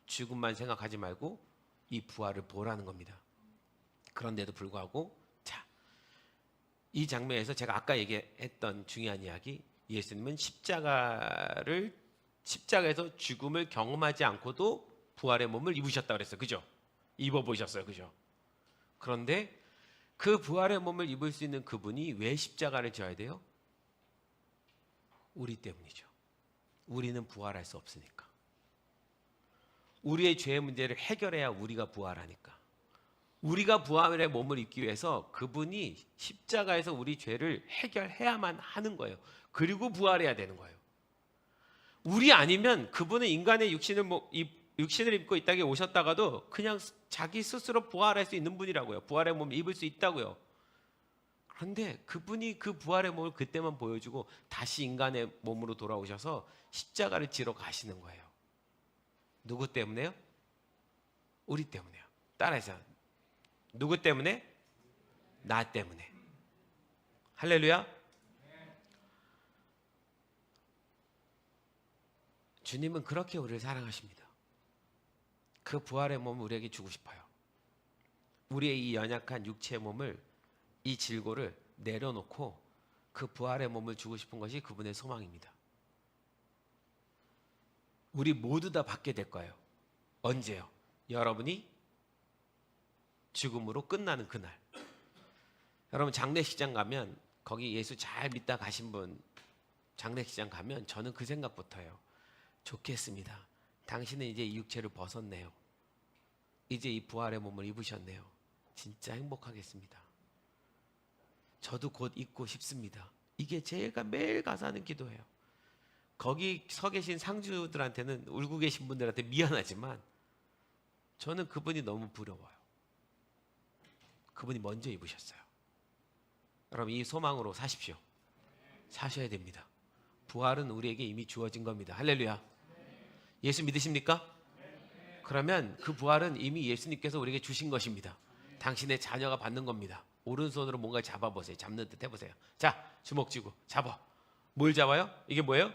죽음만 생각하지 말고 이 부활을 보라는 겁니다. 그런데도 불구하고 이 장면에서 제가 아까 얘기했던 중요한 이야기, 예수님은 십자가에서 죽음을 경험하지 않고도 부활의 몸을 입으셨다 그랬어요. 그죠? 입어보셨어요. 그죠? 그런데 그 부활의 몸을 입을 수 있는 그분이 왜 십자가를 져야 돼요? 우리 때문이죠. 우리는 부활할 수 없으니까. 우리의 죄의 문제를 해결해야 우리가 부활하니까. 우리가 부활의 몸을 입기 위해서 그분이 십자가에서 우리 죄를 해결해야만 하는 거예요. 그리고 부활해야 되는 거예요. 우리 아니면 그분은 인간의 육신을 입고 이 땅에 오셨다가도 그냥 자기 스스로 부활할 수 있는 분이라고요. 부활의 몸을 입을 수 있다고요. 그런데 그분이 그 부활의 몸을 그때만 보여주고 다시 인간의 몸으로 돌아오셔서 십자가를 지러 가시는 거예요. 누구 때문에요? 우리 때문에요. 따라해서 누구 때문에? 나 때문에. 할렐루야. 주님은 그렇게 우리를 사랑하십니다. 그 부활의 몸을 우리에게 주고 싶어요. 우리의 이 연약한 육체의 몸을, 이 질고를 내려놓고 그 부활의 몸을 주고 싶은 것이 그분의 소망입니다. 우리 모두 다 받게 될 거예요. 언제요? 여러분이 죽음으로 끝나는 그날. 여러분 장례식장 가면 거기 예수 잘 믿다 가신 분 장례식장 가면 저는 그 생각부터 해요. 좋겠습니다. 당신은 이제 이 육체를 벗었네요. 이제 이 부활의 몸을 입으셨네요. 진짜 행복하겠습니다. 저도 곧 입고 싶습니다. 이게 제가 매일 가서 하는 기도예요. 거기 서 계신 상주들한테는, 울고 계신 분들한테 미안하지만 저는 그분이 너무 부러워요. 그분이 먼저 입으셨어요. 여러분, 이 소망으로 사십시오. 사셔야 됩니다. 부활은 우리에게 이미 주어진 겁니다. 할렐루야. 예수 믿으십니까? 그러면 그 부활은 이미 예수님께서 우리에게 주신 것입니다. 당신의 자녀가 받는 겁니다. 오른손으로 뭔가 잡아보세요. 잡는 듯 해보세요. 자, 주먹 쥐고 잡아. 뭘 잡아요? 이게 뭐예요?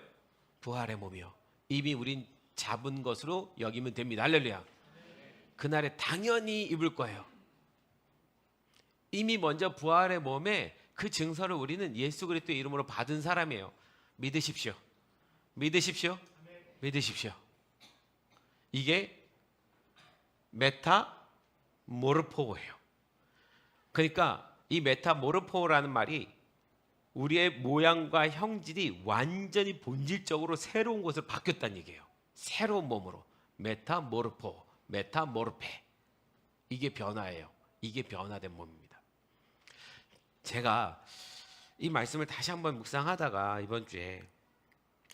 부활의 몸이요. 이미 우린 잡은 것으로 여기면 됩니다. 할렐루야. 그날에 당연히 입을 거예요. 이미 먼저 부활의 몸에 그 증서를 우리는 예수 그리스도의 이름으로 받은 사람이에요. 믿으십시오. 믿으십시오. 믿으십시오. 이게 메타모르포예요. 그러니까 이 메타모르포라는 말이 우리의 모양과 형질이 완전히 본질적으로 새로운 것으로 바뀌었다는 얘기예요. 새로운 몸으로. 메타모르포, 메타모르페. 이게 변화예요. 이게 변화된 몸입니다. 제가 이 말씀을 다시 한번 묵상하다가 이번 주에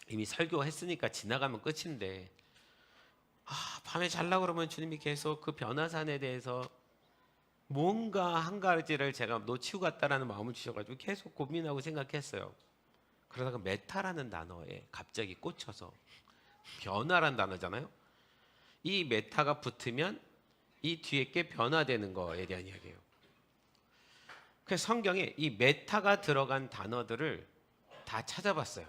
이미 설교했으니까 지나가면 끝인데, 밤에 자려고 그러면 주님이 계속 그 변화산에 대해서 뭔가 한 가지를 제가 놓치고 갔다라는 마음을 주셔가지고 계속 고민하고 생각했어요. 그러다가 메타라는 단어에 갑자기 꽂혀서, 변화라는 단어잖아요. 이 메타가 붙으면 이 뒤에 게 변화되는 거에 대한 이야기예요. 그래서 성경에 이 메타가 들어간 단어들을 다 찾아봤어요.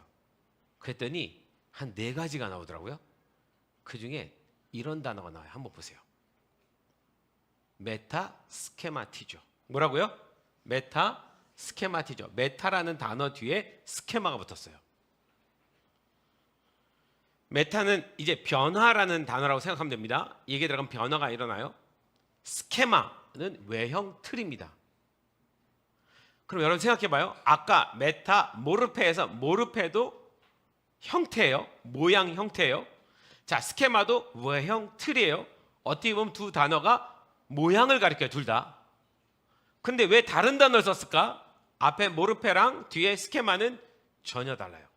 그랬더니 한 4가지가 나오더라고요. 그 중에 이런 단어가 나와요. 한번 보세요. 메타 스케마티죠. 뭐라고요? 메타 스케마티죠. 메타라는 단어 뒤에 스케마가 붙었어요. 메타는 이제 변화라는 단어라고 생각하면 됩니다. 이게 들어가면 변화가 일어나요. 스케마는 외형 틀입니다. 그럼 여러분 생각해봐요. 아까 메타 모르페에서, 모르페도 형태예요. 모양 형태예요. 자, 스케마도 외형 틀이에요. 어떻게 보면 두 단어가 모양을 가리켜요. 둘 다. 근데 왜 다른 단어를 썼을까? 앞에 모르페랑 뒤에 스케마는 전혀 달라요.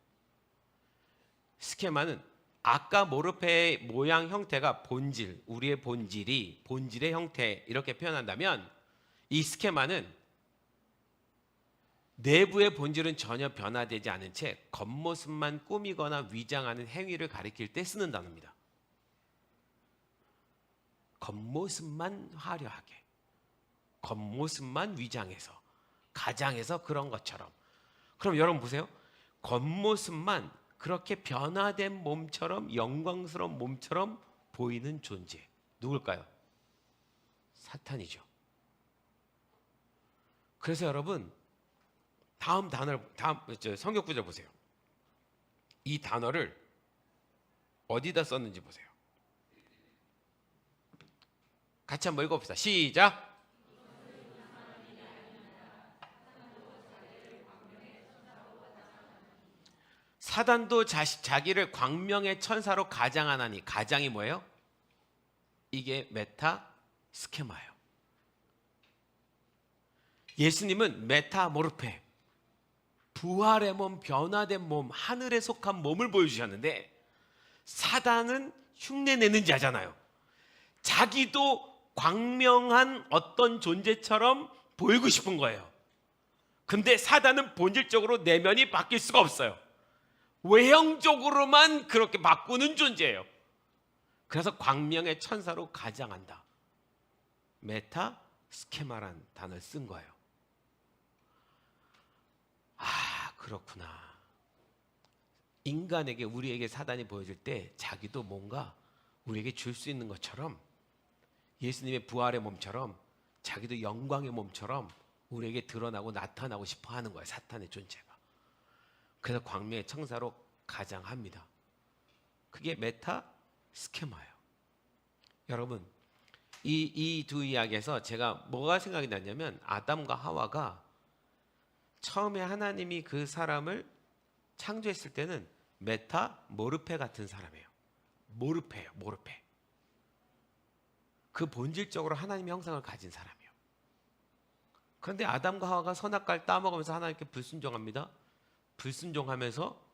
스케마는 아까 모르페의 모양 형태가 본질, 우리의 본질이 본질의 형태 이렇게 표현한다면, 이 스케마는 내부의 본질은 전혀 변화되지 않은 채 겉모습만 꾸미거나 위장하는 행위를 가리킬 때 쓰는 단어입니다. 겉모습만 화려하게, 겉모습만 위장해서, 가장해서 그런 것처럼. 그럼 여러분 보세요. 겉모습만 그렇게 변화된 몸처럼, 영광스러운 몸처럼 보이는 존재, 누굴까요? 사탄이죠. 그래서 여러분, 다음 성경 구절 보세요. 이 단어를 어디다 썼는지 보세요. 같이 한번 읽어봅시다. 시작. 사단도 자기를 광명의 천사로 가장하나니. 가장이 뭐예요? 이게 메타 스케마예요. 예수님은 메타모르페, 부활의 몸, 변화된 몸, 하늘에 속한 몸을 보여주셨는데, 사단은 흉내내는지 하잖아요. 자기도 광명한 어떤 존재처럼 보이고 싶은 거예요. 근데 사단은 본질적으로 내면이 바뀔 수가 없어요. 외형적으로만 그렇게 바꾸는 존재예요. 그래서 광명의 천사로 가장한다. 메타 스케마란 단어를 쓴 거예요. 그렇구나. 인간에게, 우리에게 사단이 보여줄 때 자기도 뭔가 우리에게 줄 수 있는 것처럼, 예수님의 부활의 몸처럼, 자기도 영광의 몸처럼 우리에게 드러나고 나타나고 싶어 하는 거예요. 사탄의 존재가. 그래서 광명의 천사로 가장합니다. 그게 메타 스케마예요. 여러분, 이 두 이야기에서 제가 뭐가 생각이 났냐면, 아담과 하와가 처음에 하나님이 그 사람을 창조했을 때는 메타 모르페 같은 사람이에요. 모르페예요. 모르페. 그 본질적으로 하나님의 형상을 가진 사람이에요. 그런데 아담과 하와가 선악과를 따먹으면서 하나님께 불순종합니다. 불순종하면서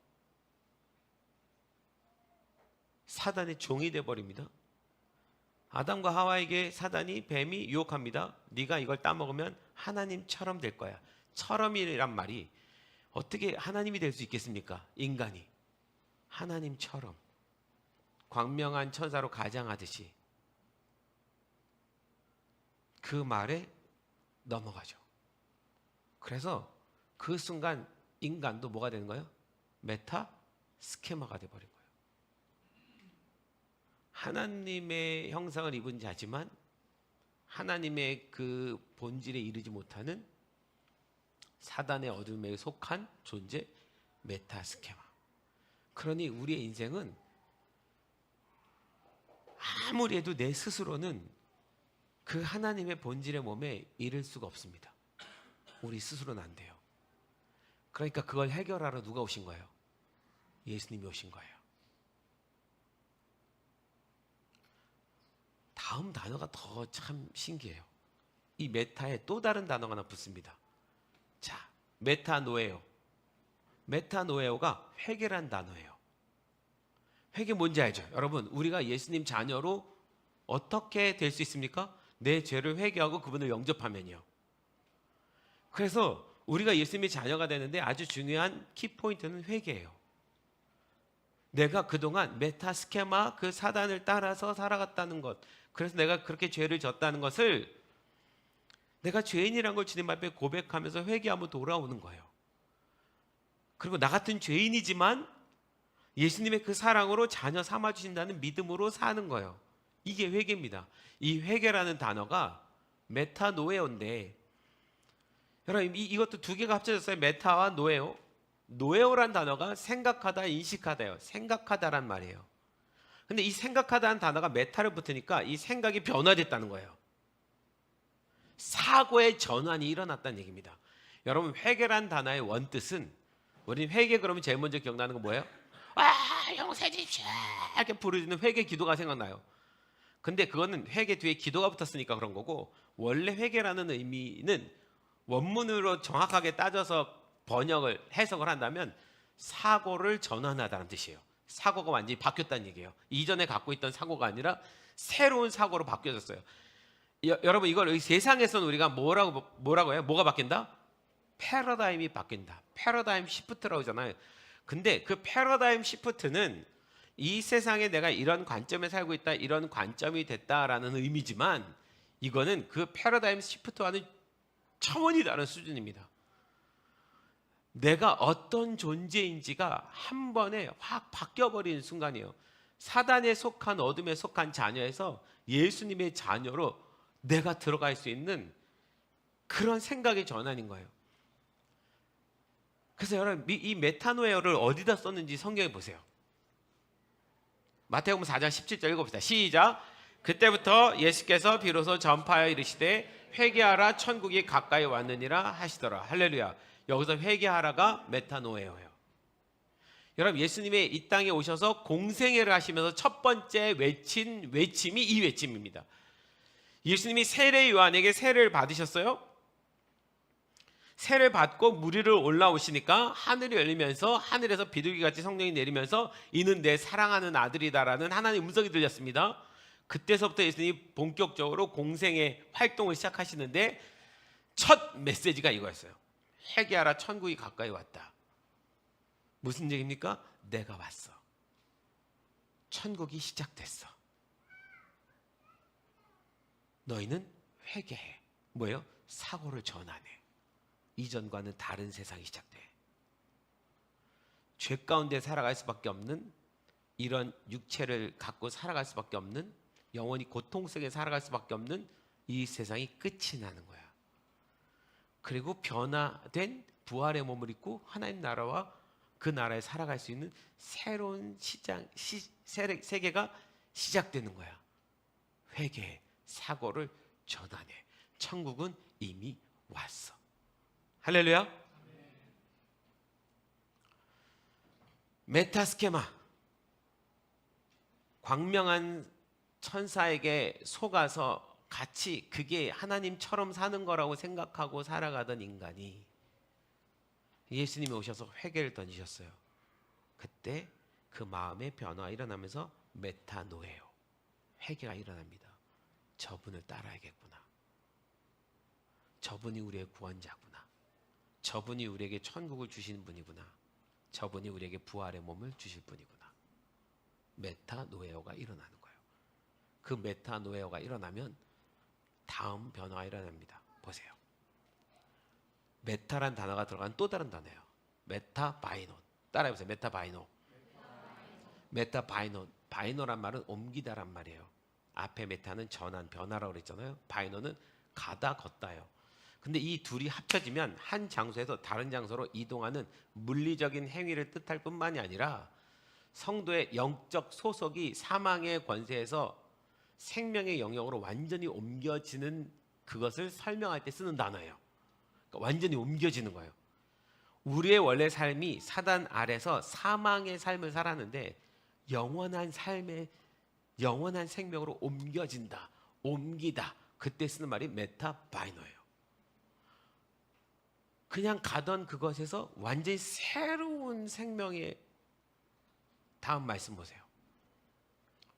사단의 종이 되어버립니다. 아담과 하와에게 사단이, 뱀이 유혹합니다. 네가 이걸 따먹으면 하나님처럼 될 거야. 처럼이란 말이 어떻게 하나님이 될 수 있겠습니까? 인간이 하나님처럼 광명한 천사로 가장하듯이 그 말에 넘어가죠. 그래서 그 순간 인간도 뭐가 되는 거예요? 메타 스케마가 되어버린 거예요. 하나님의 형상을 입은 자지만 하나님의 그 본질에 이르지 못하는 사단의 어둠에 속한 존재, 메타 스케마. 그러니 우리의 인생은 아무리 해도 내 스스로는 그 하나님의 본질의 몸에 이를 수가 없습니다. 우리 스스로는 안 돼요. 그러니까 그걸 해결하러 누가 오신 거예요? 예수님이 오신 거예요. 다음 단어가 더 참 신기해요. 이 메타에 또 다른 단어가 하나 붙습니다. 자, 메타노에오. 메타노에오가 회개란 단어예요. 회개 뭔지 알죠? 여러분, 우리가 예수님 자녀로 어떻게 될 수 있습니까? 내 죄를 회개하고 그분을 영접하면요. 그래서 우리가 예수님의 자녀가 되는데 아주 중요한 키포인트는 회개예요. 내가 그동안 메타 스케마, 그 사단을 따라서 살아갔다는 것, 그래서 내가 그렇게 죄를 졌다는 것을 내가 죄인이란 걸 주님 앞에 고백하면서 회개하며 돌아오는 거예요. 그리고 나 같은 죄인이지만 예수님의 그 사랑으로 자녀 삼아주신다는 믿음으로 사는 거예요. 이게 회개입니다. 이 회개라는 단어가 메타노에오인데, 여러분 이것도 두 개가 합쳐졌어요. 메타와 노에오. 노에오란 단어가 생각하다, 인식하다예요. 생각하다란 말이에요. 근데 이 생각하다는 단어가 메타를 붙으니까 이 생각이 변화됐다는 거예요. 사고의 전환이 일어났다는 얘기입니다. 여러분, 회개란 단어의 원뜻은, 우리 회개 그러면 제일 먼저 기억나는 건 뭐예요? 와, 용서해 주십시오 이렇게 부르는 회개 기도가 생각나요. 근데 그거는 회개 뒤에 기도가 붙었으니까 그런 거고, 원래 회개라는 의미는 원문으로 정확하게 따져서 번역을 해석을 한다면 사고를 전환하다는 뜻이에요. 사고가 완전히 바뀌었다는 얘기예요. 이전에 갖고 있던 사고가 아니라 새로운 사고로 바뀌어졌어요. 여러분, 이걸 세상에서는 우리가 뭐라고 해요? 뭐가 바뀐다? 패러다임이 바뀐다. 패러다임 시프트라고 하잖아요. 근데 그 패러다임 시프트는 이 세상에 내가 이런 관점에 살고 있다, 이런 관점이 됐다라는 의미지만, 이거는 그 패러다임 시프트와는 차원이 다른 수준입니다. 내가 어떤 존재인지가 한 번에 확 바뀌어버리는 순간이에요. 사단에 속한, 어둠에 속한 자녀에서 예수님의 자녀로 내가 들어갈 수 있는 그런 생각의 전환인 거예요. 그래서 여러분, 이 메타노에오를 어디다 썼는지 성경에 보세요. 마태복음 4장 17절 읽어봅시다. 시작. 그때부터 예수께서 비로소 전파하여 이르시되 회개하라, 천국이 가까이 왔느니라 하시더라. 할렐루야. 여기서 회개하라가 메타노에오예요. 여러분, 예수님이 이 땅에 오셔서 공생애를 하시면서 첫 번째 외친 외침이 이 외침입니다. 예수님이 세례 요한에게 세례를 받으셨어요. 세례를 받고 물 위로 올라오시니까 하늘이 열리면서 하늘에서 비둘기같이 성령이 내리면서 이는 내 사랑하는 아들이다라는 하나님의 음성이 들렸습니다. 그때서부터 예수님이 본격적으로 공생의 활동을 시작하시는데 첫 메시지가 이거였어요. 회개하라, 천국이 가까이 왔다. 무슨 얘기입니까? 내가 왔어. 천국이 시작됐어. 너희는 회개해. 뭐예요? 사고를 전환해. 이전과는 다른 세상이 시작돼. 죄 가운데 살아갈 수밖에 없는, 이런 육체를 갖고 살아갈 수밖에 없는, 영원히 고통 속에 살아갈 수밖에 없는 이 세상이 끝이 나는 거야. 그리고 변화된 부활의 몸을 입고 하나님 나라와 그 나라에 살아갈 수 있는 새로운 세계가 시작되는 거야. 회개, 사고를 전환해. 천국은 이미 왔어. 할렐루야. 메타스케마, 광명한 천사에게 속아서 같이 그게 하나님처럼 사는 거라고 생각하고 살아가던 인간이 예수님이 오셔서 회개를 던지셨어요. 그때 그 마음의 변화가 일어나면서 메타노예요. 회개가 일어납니다. 저분을 따라야겠구나. 저분이 우리의 구원자구나. 저분이 우리에게 천국을 주시는 분이구나. 저분이 우리에게 부활의 몸을 주실 분이구나. 메타노에어가 일어나는 거예요. 그 메타노에어가 일어나면 다음 변화가 일어납니다. 보세요. 메타란 단어가 들어간 또 다른 단어예요. 메타바이노. 따라해보세요. 메타바이노. 메타바이노. 바이노란 말은 옮기다란 말이에요. 앞에 메타는 전환, 변화라고 그랬잖아요. 바이노는 가다, 걷다예요. 근데 이 둘이 합쳐지면 한 장소에서 다른 장소로 이동하는 물리적인 행위를 뜻할 뿐만이 아니라 성도의 영적 소속이 사망의 권세에서 생명의 영역으로 완전히 옮겨지는 그것을 설명할 때 쓰는 단어예요. 그러니까 완전히 옮겨지는 거예요. 우리의 원래 삶이 사단 아래서 사망의 삶을 살았는데 영원한 삶의 영원한 생명으로 옮겨진다, 옮기다. 그때 쓰는 말이 메타바이노예요. 그냥 가던 그것에서 완전히 새로운 생명의 다음 말씀 보세요.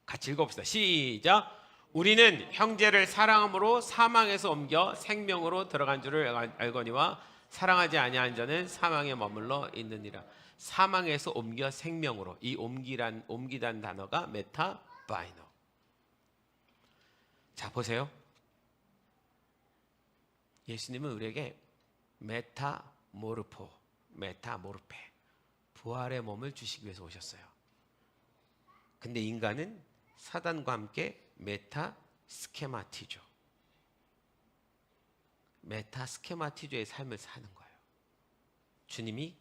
같이 읽어봅시다. 시작. 우리는 형제를 사랑함으로 사망에서 옮겨 생명으로 들어간 줄을 알거니와 사랑하지 아니한 자는 사망에 머물러 있느니라. 사망에서 옮겨 생명으로. 이 옮기란 단어가 메타바이노. 자, 보세요. 예수님은 우리에게 메타모르페, 부활의 몸을 주시기 위해서 오셨어요. 근데 인간은 사단과 함께 메타스케마티조, 메타스케마티조의 삶을 사는 거예요. 주님이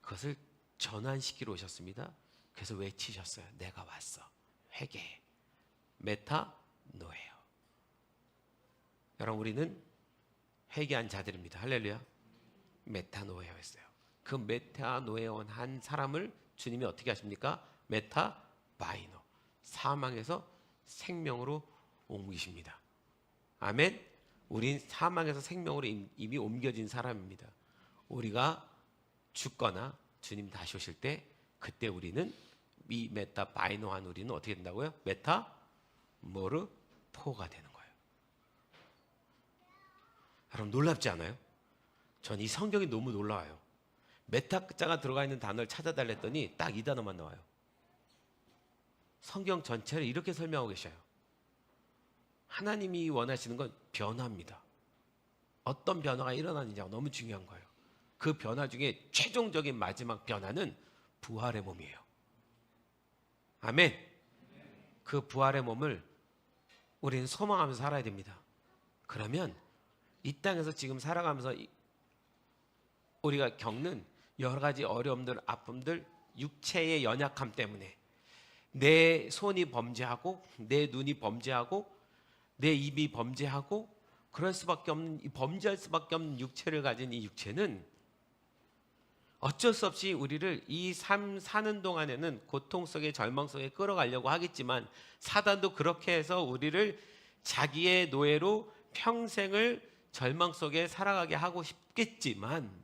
그것을 전환시키러 오셨습니다. 그래서 외치셨어요. 내가 왔어. 회개해. 메타노예요. 여러분, 우리는 회개한 자들입니다. 할렐루야. 메타노예였어요. 그 메타노예온 한 사람을 주님이 어떻게 하십니까? 메타바이노, 사망에서 생명으로 옮기십니다. 아멘. 우린 사망에서 생명으로 이미 옮겨진 사람입니다. 우리가 죽거나 주님 다시 오실 때 그때 우리는 이 메타바이노한 우리는 어떻게 된다고요? 메타모르포가 되는 거예요. 여러분, 놀랍지 않아요? 전 이 성경이 너무 놀라워요. 메타자가 들어가 있는 단어를 찾아달랬더니 딱 이 단어만 나와요. 성경 전체를 이렇게 설명하고 계셔요. 하나님이 원하시는 건 변화입니다. 어떤 변화가 일어나느냐가 너무 중요한 거예요. 그 변화 중에 최종적인 마지막 변화는 부활의 몸이에요. 아멘. 그 부활의 몸을 우리는 소망하면서 살아야 됩니다. 그러면 이 땅에서 지금 살아가면서 우리가 겪는 여러 가지 어려움들, 아픔들, 육체의 연약함 때문에 내 손이 범죄하고 내 눈이 범죄하고 내 입이 범죄하고 그럴 수밖에 없는, 범죄할 수밖에 없는 육체를 가진 이 육체는 어쩔 수 없이 우리를 이 삶 사는 동안에는 고통 속에 절망 속에 끌어가려고 하겠지만 사단도 그렇게 해서 우리를 자기의 노예로 평생을 절망 속에 살아가게 하고 싶겠지만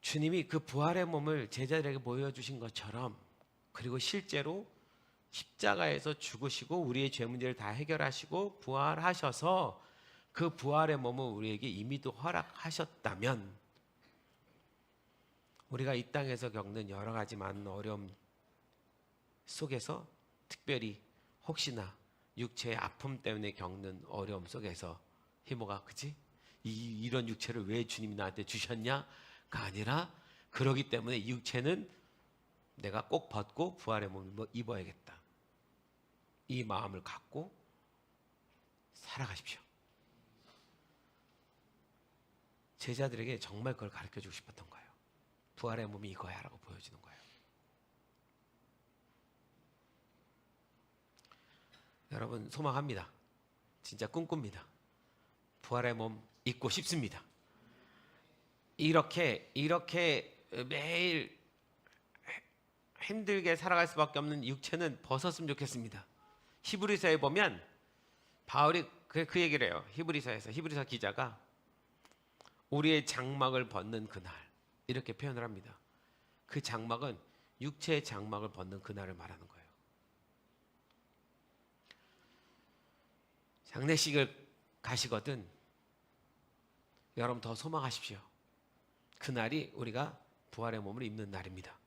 주님이 그 부활의 몸을 제자들에게 보여주신 것처럼 그리고 실제로 십자가에서 죽으시고 우리의 죄 문제를 다 해결하시고 부활하셔서 그 부활의 몸을 우리에게 이미도 허락하셨다면 우리가 이 땅에서 겪는 여러 가지 많은 어려움 속에서 특별히 혹시나 육체의 아픔 때문에 겪는 어려움 속에서 희모가 그치? 이런 육체를 왜 주님이 나한테 주셨냐가 아니라 그러기 때문에 이 육체는 내가 꼭 벗고 부활의 몸을 입어야겠다. 이 마음을 갖고 살아가십시오. 제자들에게 정말 그걸 가르쳐주고 싶었던 거예요. 부활의 몸이 이거야 라고 보여주는 거예요. 여러분, 소망합니다. 진짜 꿈꿉니다. 부활의 몸 입고 싶습니다. 이렇게 매일 힘들게 살아갈 수밖에 없는 육체는 벗었으면 좋겠습니다. 히브리서에 보면 바울이 그 얘기를 해요. 히브리서 기자가 우리의 장막을 벗는 그날 이렇게 표현을 합니다. 그 장막은 육체의 장막을 벗는 그날을 말하는 거예요. 장례식을 가시거든 여러분 더 소망하십시오. 그날이 우리가 부활의 몸을 입는 날입니다.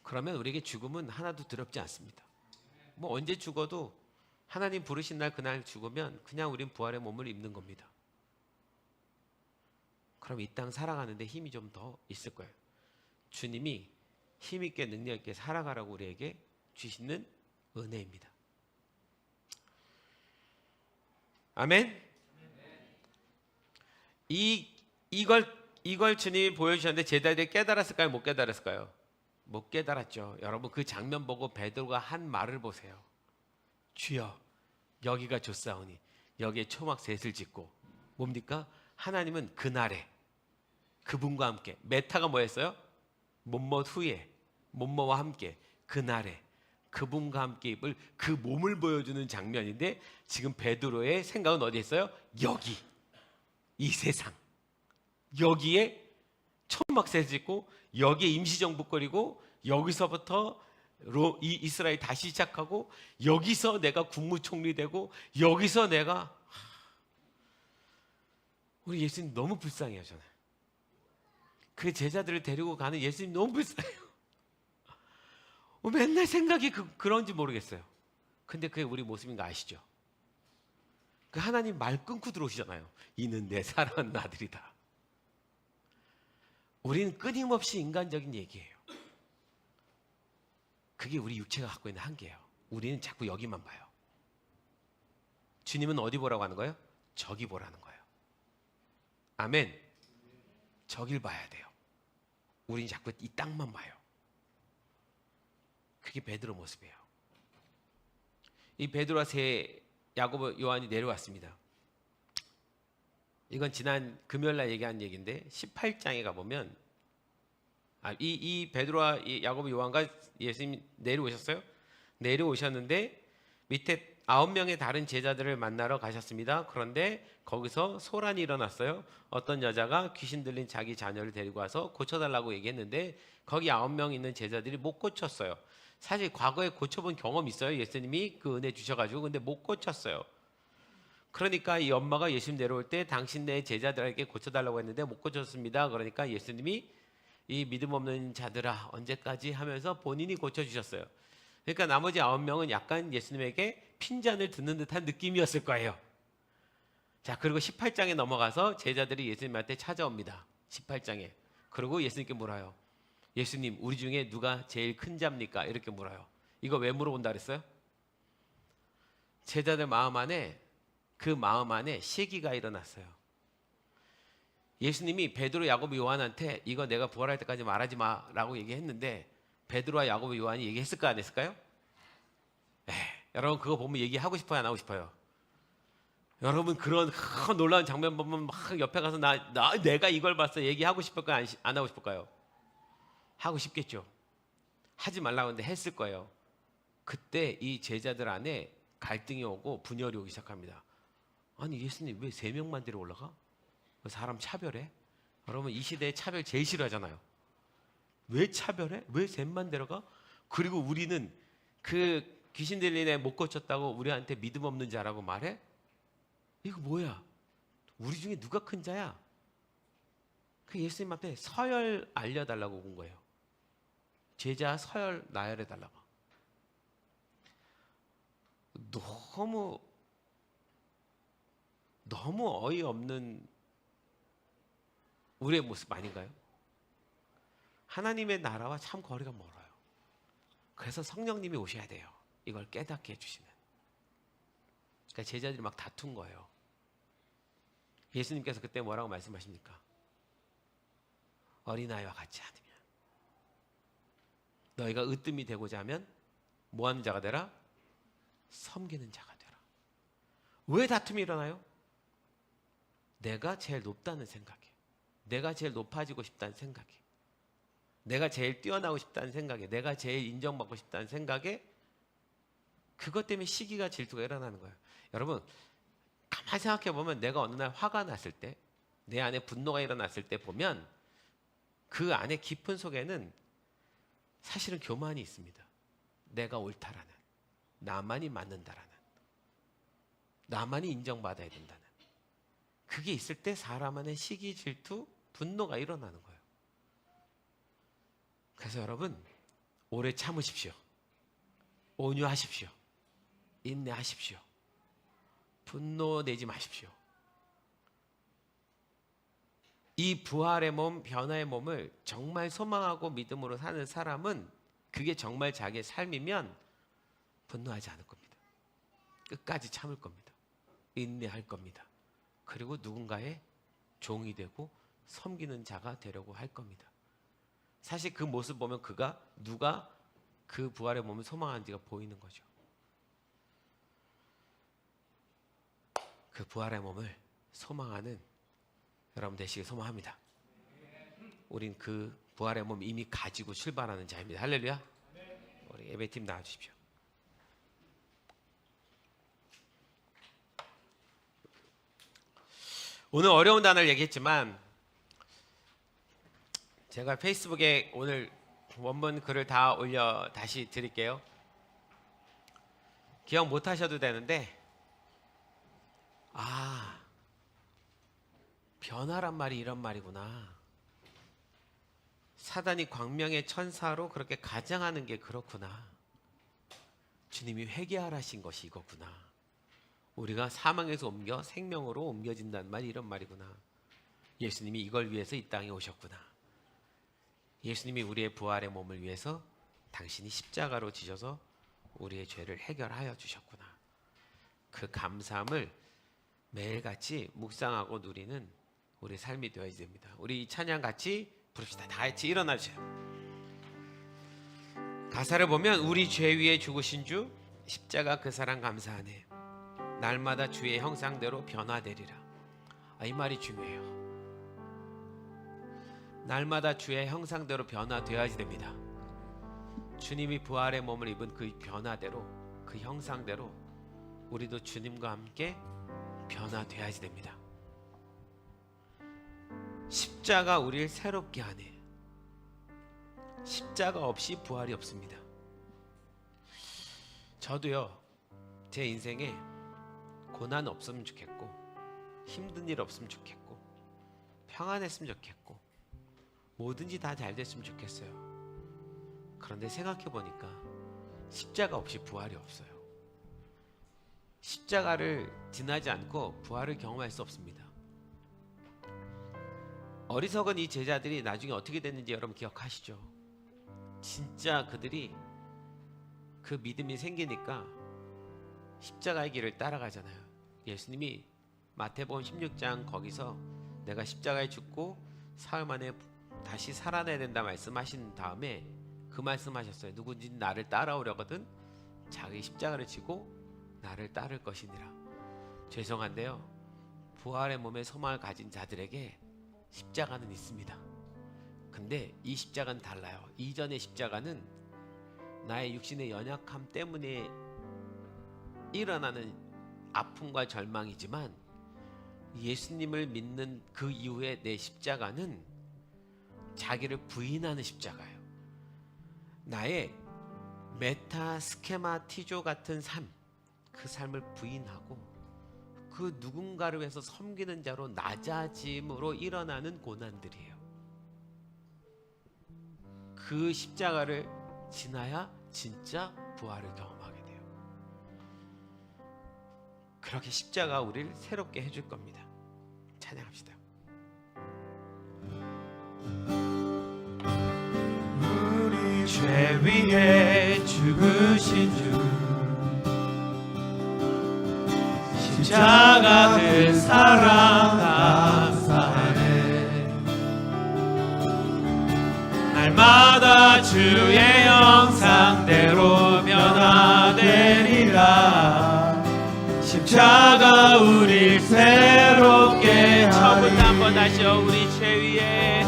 그러면 우리에게 죽음은 하나도 두렵지 않습니다. 뭐 언제 죽어도 하나님 부르신 날 그날 죽으면 그냥 우린 부활의 몸을 입는 겁니다. 그럼 이 땅 살아가는데 힘이 좀 더 있을 거예요. 주님이 힘있게 능력있게 살아가라고 우리에게 주시는 은혜입니다. 아멘. 이걸 주님이 보여주셨는데 제자들이 깨달았을까요? 못 깨달았을까요? 못 깨달았죠. 여러분 그 장면 보고 베드로가 한 말을 보세요. 주여 여기가 좋사오니 여기에 초막 셋을 짓고 뭡니까? 하나님은 그날에 그분과 함께 메타가 뭐였어요? 못못 후에 못모와 함께 그날에 그분과 함께 입을 그 몸을 보여주는 장면인데 지금 베드로의 생각은 어디에 있어요? 여기 이 세상 여기에 초막셋을 짓고 여기에 임시정부 꾸리고 여기서부터 이스라엘 다시 시작하고 여기서 내가 국무총리 되고 여기서 내가 우리 예수님 너무 불쌍해요. 저는 그 제자들을 데리고 가는 예수님 너무 불쌍해요. 맨날 생각이 그런지 모르겠어요. 근데 그게 우리 모습인 거 아시죠? 그 하나님 말 끊고 들어오시잖아요. 이는 내 사랑하는 아들이다. 우리는 끊임없이 인간적인 얘기예요. 그게 우리 육체가 갖고 있는 한계예요. 우리는 자꾸 여기만 봐요. 주님은 어디 보라고 하는 거예요? 저기 보라는 거예요. 아멘. 저길 봐야 돼요. 우리는 자꾸 이 땅만 봐요. 그게 베드로 모습이에요. 이 베드로와 야고보, 요한이 내려왔습니다. 이건 지난 금요일날 얘기한 얘기인데 18장에 가보면 이 베드로와 이 야고보, 요한과 예수님 내려오셨어요. 내려오셨는데 밑에 9명의 다른 제자들을 만나러 가셨습니다. 그런데 거기서 소란이 일어났어요. 어떤 여자가 귀신 들린 자기 자녀를 데리고 와서 고쳐달라고 얘기했는데 거기 9명 있는 제자들이 못 고쳤어요. 사실 과거에 고쳐본 경험이 있어요. 예수님이 그 은혜 주셔가지고. 근데 못 고쳤어요. 그러니까 이 엄마가 예수님 내려올 때 당신네 제자들에게 고쳐달라고 했는데 못 고쳤습니다. 그러니까 예수님이 이 믿음 없는 자들아 언제까지 하면서 본인이 고쳐주셨어요. 그러니까 나머지 9명은 약간 예수님에게 핀잔을 듣는 듯한 느낌이었을 거예요. 자, 그리고 18장에 넘어가서 제자들이 예수님한테 찾아옵니다. 18장에. 그리고 예수님께 물어요. 예수님, 우리 중에 누가 제일 큰 자입니까? 이렇게 물어요. 이거 왜 물어본다 그랬어요? 제자들 마음 안에 시기가 일어났어요. 예수님이 베드로, 야고보, 요한한테 이거 내가 부활할 때까지 말하지 마라고 얘기했는데 베드로와 야고보, 요한이 얘기했을까 안 했을까요? 여러분 그거 보면 얘기하고 싶어요, 안 하고 싶어요? 여러분 그런 놀라운 장면 보면 막 옆에 가서 내가 이걸 봤어 얘기하고 싶을까요, 안 하고 싶을까요? 하고 싶겠죠. 하지 말라고 했는데 했을 거예요. 그때 이 제자들 안에 갈등이 오고 분열이 오기 시작합니다. 아니 예수님 왜 3명만 데려 올라가? 사람 차별해? 여러분 이 시대에 차별 제일 싫어하잖아요. 왜 차별해? 왜 셋만 데려가? 그리고 우리는 그 귀신 들린 애 못 고쳤다고 우리한테 믿음 없는 자라고 말해? 이거 뭐야? 우리 중에 누가 큰 자야? 그 예수님 앞에 서열 알려달라고 온 거예요. 제자 서열 나열해달라고. 너무 어이없는 우리의 모습 아닌가요? 하나님의 나라와 참 거리가 멀어요. 그래서 성령님이 오셔야 돼요. 이걸 깨닫게 해주시는. 그러니까 제자들이 막 다툰 거예요. 예수님께서 그때 뭐라고 말씀하십니까? 어린아이와 같지 않으면 너희가 으뜸이 되고자 하면 뭐하는 자가 되라? 섬기는 자가 되라. 왜 다툼이 일어나요? 내가 제일 높다는 생각에, 내가 제일 높아지고 싶다는 생각에. 내가 제일 뛰어나고 싶다는 생각에, 내가 제일 인정받고 싶다는 생각에 그것 때문에 시기가 질투가 일어나는 거예요. 여러분 가만히 생각해 보면 내가 어느 날 화가 났을 때, 내 안에 분노가 일어났을 때 보면 그 안에 깊은 속에는 사실은 교만이 있습니다. 내가 옳다라는, 나만이 맞는다라는, 나만이 인정받아야 된다는, 그게 있을 때 사람 안에 시기, 질투, 분노가 일어나는 거예요. 그래서 여러분 오래 참으십시오. 온유하십시오. 인내하십시오. 분노 내지 마십시오. 이 부활의 몸, 변화의 몸을 정말 소망하고 믿음으로 사는 사람은 그게 정말 자기의 삶이면 분노하지 않을 겁니다. 끝까지 참을 겁니다. 인내할 겁니다. 그리고 누군가의 종이 되고 섬기는 자가 되려고 할 겁니다. 사실 그 모습 보면 누가 그 부활의 몸을 소망하는지가 보이는 거죠. 그 부활의 몸을 소망하는 여러분 되시길 소망합니다. 우린 그 부활의 몸 이미 가지고 출발하는 자입니다. 할렐루야. 우리 예배팀 나와주십시오. 오늘 어려운 단어를 얘기했지만 제가 페이스북에 오늘 원문 글을 다 올려 다시 드릴게요. 기억 못 하셔도 되는데, 변화란 말이 이런 말이구나. 사단이 광명의 천사로 그렇게 가장하는 게 그렇구나. 주님이 회개하라신 것이 이거구나. 우리가 사망에서 옮겨 생명으로 옮겨진다는 말이 이런 말이구나. 예수님이 이걸 위해서 이 땅에 오셨구나. 예수님이 우리의 부활의 몸을 위해서 당신이 십자가로 지셔서 우리의 죄를 해결하여 주셨구나. 그 감사함을 매일같이 묵상하고 누리는 우리 삶이 되어야 됩니다. 우리 이 찬양 같이 부릅시다. 다 같이 일어나 주세요. 가사를 보면 우리 죄 위에 죽으신 주 십자가 그 사랑 감사하네. 날마다 주의 형상대로 변화되리라. 이 말이 중요해요. 날마다 주의 형상대로 변화되어야지 됩니다. 주님이 부활의 몸을 입은 그 변화대로, 그 형상대로 우리도 주님과 함께 변화되어야지 됩니다. 십자가 우리를 새롭게 하네. 십자가 없이 부활이 없습니다. 저도요, 제 인생에 고난 없으면 좋겠고, 힘든 일 없으면 좋겠고, 평안했으면 좋겠고, 뭐든지 다 잘 됐으면 좋겠어요. 그런데 생각해 보니까 십자가 없이 부활이 없어요. 십자가를 지나지 않고 부활을 경험할 수 없습니다. 어리석은 이 제자들이 나중에 어떻게 됐는지 여러분 기억하시죠? 진짜 그들이 그 믿음이 생기니까 십자가의 길을 따라가잖아요. 예수님이 마태복음 16장 거기서 내가 십자가에 죽고 사흘 만에 다시 살아나야 된다 말씀하신 다음에 그 말씀하셨어요. 누구든지 나를 따라오려거든 자기 십자가를 지고 나를 따를 것이니라. 죄송한데요, 부활의 몸에 소망을 가진 자들에게 십자가는 있습니다. 근데 이 십자가는 달라요. 이전의 십자가는 나의 육신의 연약함 때문에 일어나는 아픔과 절망이지만, 예수님을 믿는 그 이후에 내 십자가는 자기를 부인하는 십자가예요. 나의 메타스케마티조 같은 삶, 그 삶을 부인하고 그 누군가를 위해서 섬기는 자로 낮아짐으로 일어나는 고난들이에요. 그 십자가를 지나야 진짜 부활을 경험하게 돼요. 그렇게 십자가 우리를 새롭게 해줄 겁니다. 찬양합시다. 우리 죄 위에 죽으신 주 십자가 그 사랑 감사하네. 날마다 주의 형상대로 변화되리라. 십자가 우릴 새롭게 하리. 처음부터 한번 다시요. 우리 죄 위에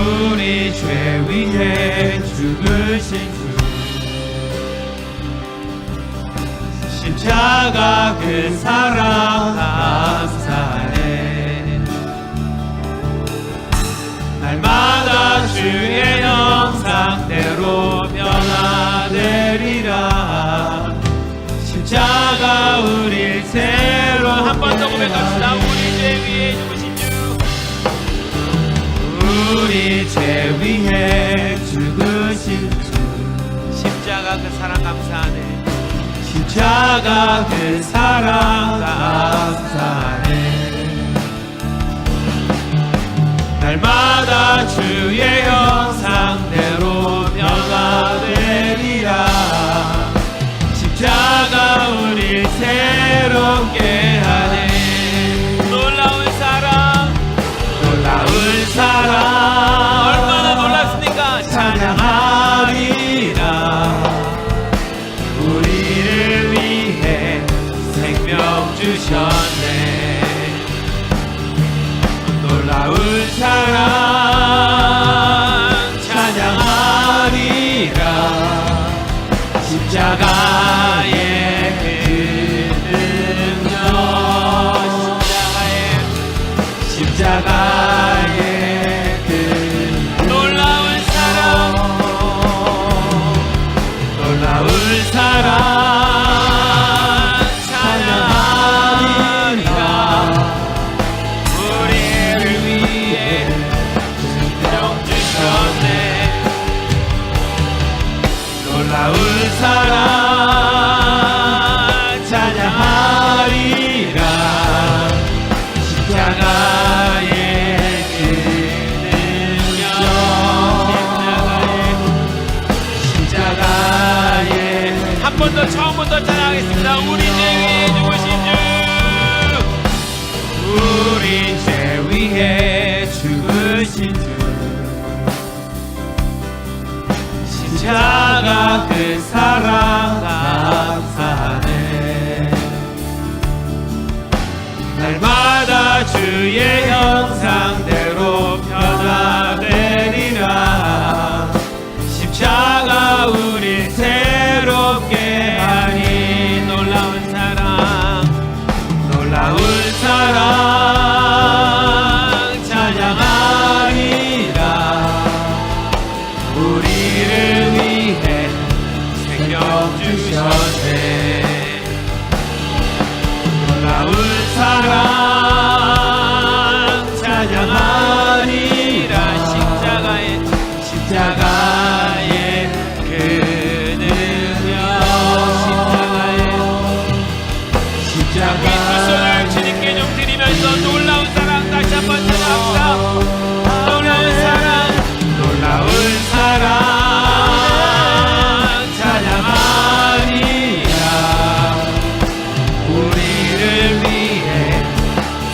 우리 죄 위해 죽으신 주 십자가 그 사랑 감사해 날마다 주의 형상대로 변화되리라 십자가 우릴 새로 한 번 더 고백합시다. 우리 죄 위에 죽으신 주 우리 죄 위해 죽으신 주 십자가 그 사랑 감사하네. 십자가 그 사랑 감사해 날마다 주의 형상대로 변화되리라 십자가 우릴 새롭게 하네 놀라운 사랑 놀라운 사랑 얼마나 놀랐습니까? 찬양하리라 우리를 위해 생명 주셨네 놀라운 사랑 찬양하리라 십자가의 그 능력 십자가의 그 놀라운 사랑 놀라운 사랑 찬양하리라 우리를 위해 생명 주셨네. 놀라운 사랑 찬양하리라 십자가의 그 능력 십자가의 한 번 더 처음부터 찬양하겠습니다. 우리 죄 위에 죽으신 주 우리 죄 위해 죽으신 주 십자가 그 사랑 감사하네 날마다 주의 형상대로 변화되리라 십자가 우릴 새롭게 하니 놀라운 사랑 놀라운 사랑 찬양하리라 우리를 위해 생명 주셨네 놀라운 사랑 찬양하리라 십자가의 그 능력 십자가의 두 손을 주님께 좀 드리면서 놀라운 사랑 다시 한번 찬양합시다. 놀라운 사랑 놀라운 사랑 찬양하리라 우리를 위해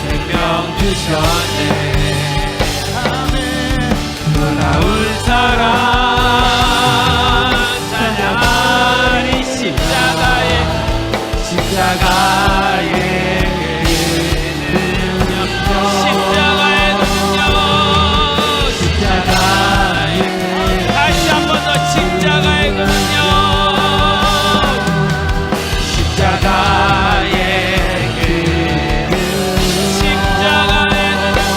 생명 주셨네 놀라운 사랑 찬양하리 십자가의 능력 십자가의 능력 십자가의 다시 한번 더 십자가의 그 능력 십자가의 그 십자가의 그 능력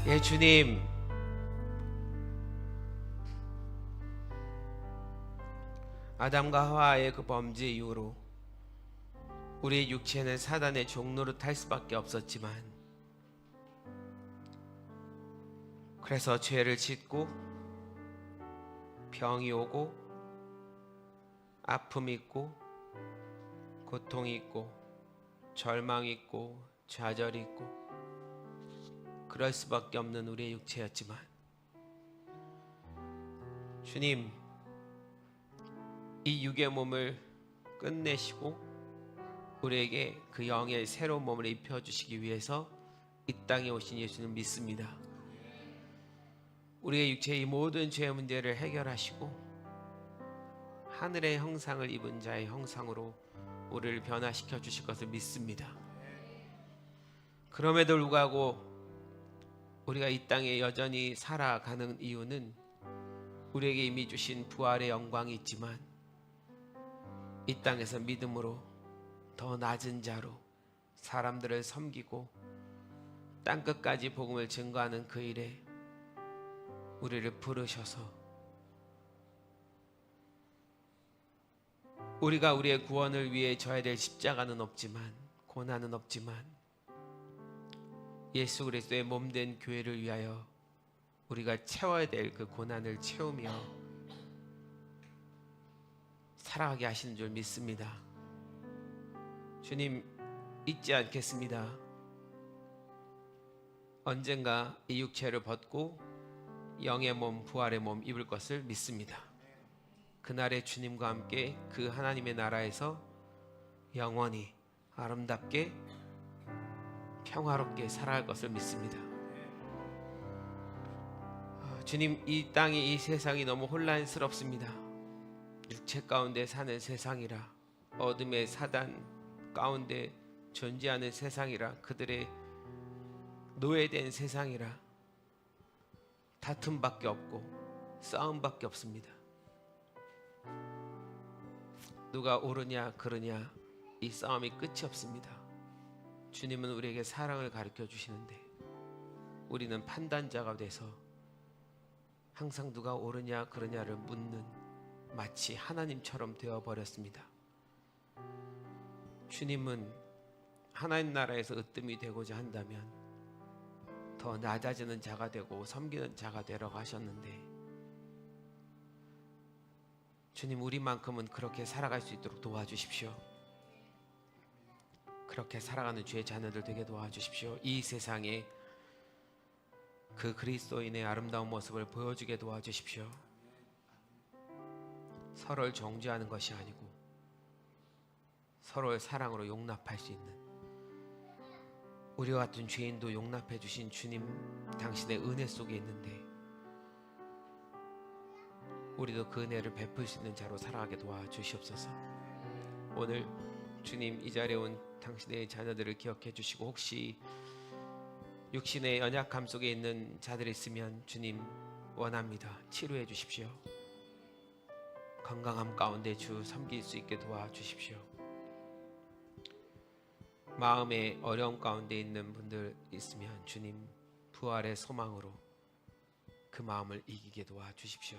예, 주님. 아담과 하와의 그 범죄 이후로 우리의 육체는 사단의 종로로 탈 수밖에 없었지만, 그래서 죄를 짓고 병이 오고 아픔이 있고 고통이 있고 절망이 있고 좌절이 있고 그럴 수밖에 없는 우리의 육체였지만, 주님, 이 육의 몸을 끝내시고 우리에게 그 영의 새로운 몸을 입혀주시기 위해서 이 땅에 오신 예수는 믿습니다. 우리의 육체의 이 모든 죄의 문제를 해결하시고 하늘의 형상을 입은 자의 형상으로 우리를 변화시켜 주실 것을 믿습니다. 그럼에도 불구하고 우리가 이 땅에 여전히 살아가는 이유는 우리에게 이미 주신 부활의 영광이 있지만, 이 땅에서 믿음으로 더 낮은 자로 사람들을 섬기고 땅끝까지 복음을 증거하는 그 일에 우리를 부르셔서 우리가 우리의 구원을 위해 져야 될 십자가는 없지만, 고난은 없지만, 예수 그리스도의 몸된 교회를 위하여 우리가 채워야 될 그 고난을 채우며 살아가게 하시는 줄 믿습니다. 주님, 잊지 않겠습니다. 언젠가 이 육체를 벗고 영의 몸, 부활의 몸 입을 것을 믿습니다. 그날의 주님과 함께 그 하나님의 나라에서 영원히 아름답게 평화롭게 살아갈 것을 믿습니다. 주님, 이 땅이, 이 세상이 너무 혼란스럽습니다. 육체 가운데 사는 세상이라, 어둠의 사단 가운데 존재하는 세상이라, 그들의 노예된 세상이라 다툼밖에 없고 싸움밖에 없습니다. 누가 옳으냐 그르냐 이 싸움이 끝이 없습니다. 주님은 우리에게 사랑을 가르쳐 주시는데 우리는 판단자가 돼서 항상 누가 옳으냐 그르냐를 묻는, 마치 하나님처럼 되어버렸습니다. 주님은 하나님 나라에서 으뜸이 되고자 한다면 더 낮아지는 자가 되고 섬기는 자가 되라고 하셨는데, 주님, 우리만큼은 그렇게 살아갈 수 있도록 도와주십시오. 그렇게 살아가는 주의 자녀들 되게 도와주십시오. 이 세상에 그 그리스도인의 아름다운 모습을 보여주게 도와주십시오. 서로를 정죄하는 것이 아니고 서로의 사랑으로 용납할 수 있는, 우리와 같은 죄인도 용납해 주신 주님, 당신의 은혜 속에 있는데 우리도 그 은혜를 베풀 수 있는 자로 살아가게 도와주시옵소서. 오늘 주님, 이 자리에 온 당신의 자녀들을 기억해 주시고, 혹시 육신의 연약함 속에 있는 자들이 있으면 주님 원합니다. 치료해 주십시오. 건강함 가운데 주 섬길 수 있게 도와주십시오. 마음의 어려움 가운데 있는 분들 있으면 주님, 부활의 소망으로 그 마음을 이기게 도와주십시오.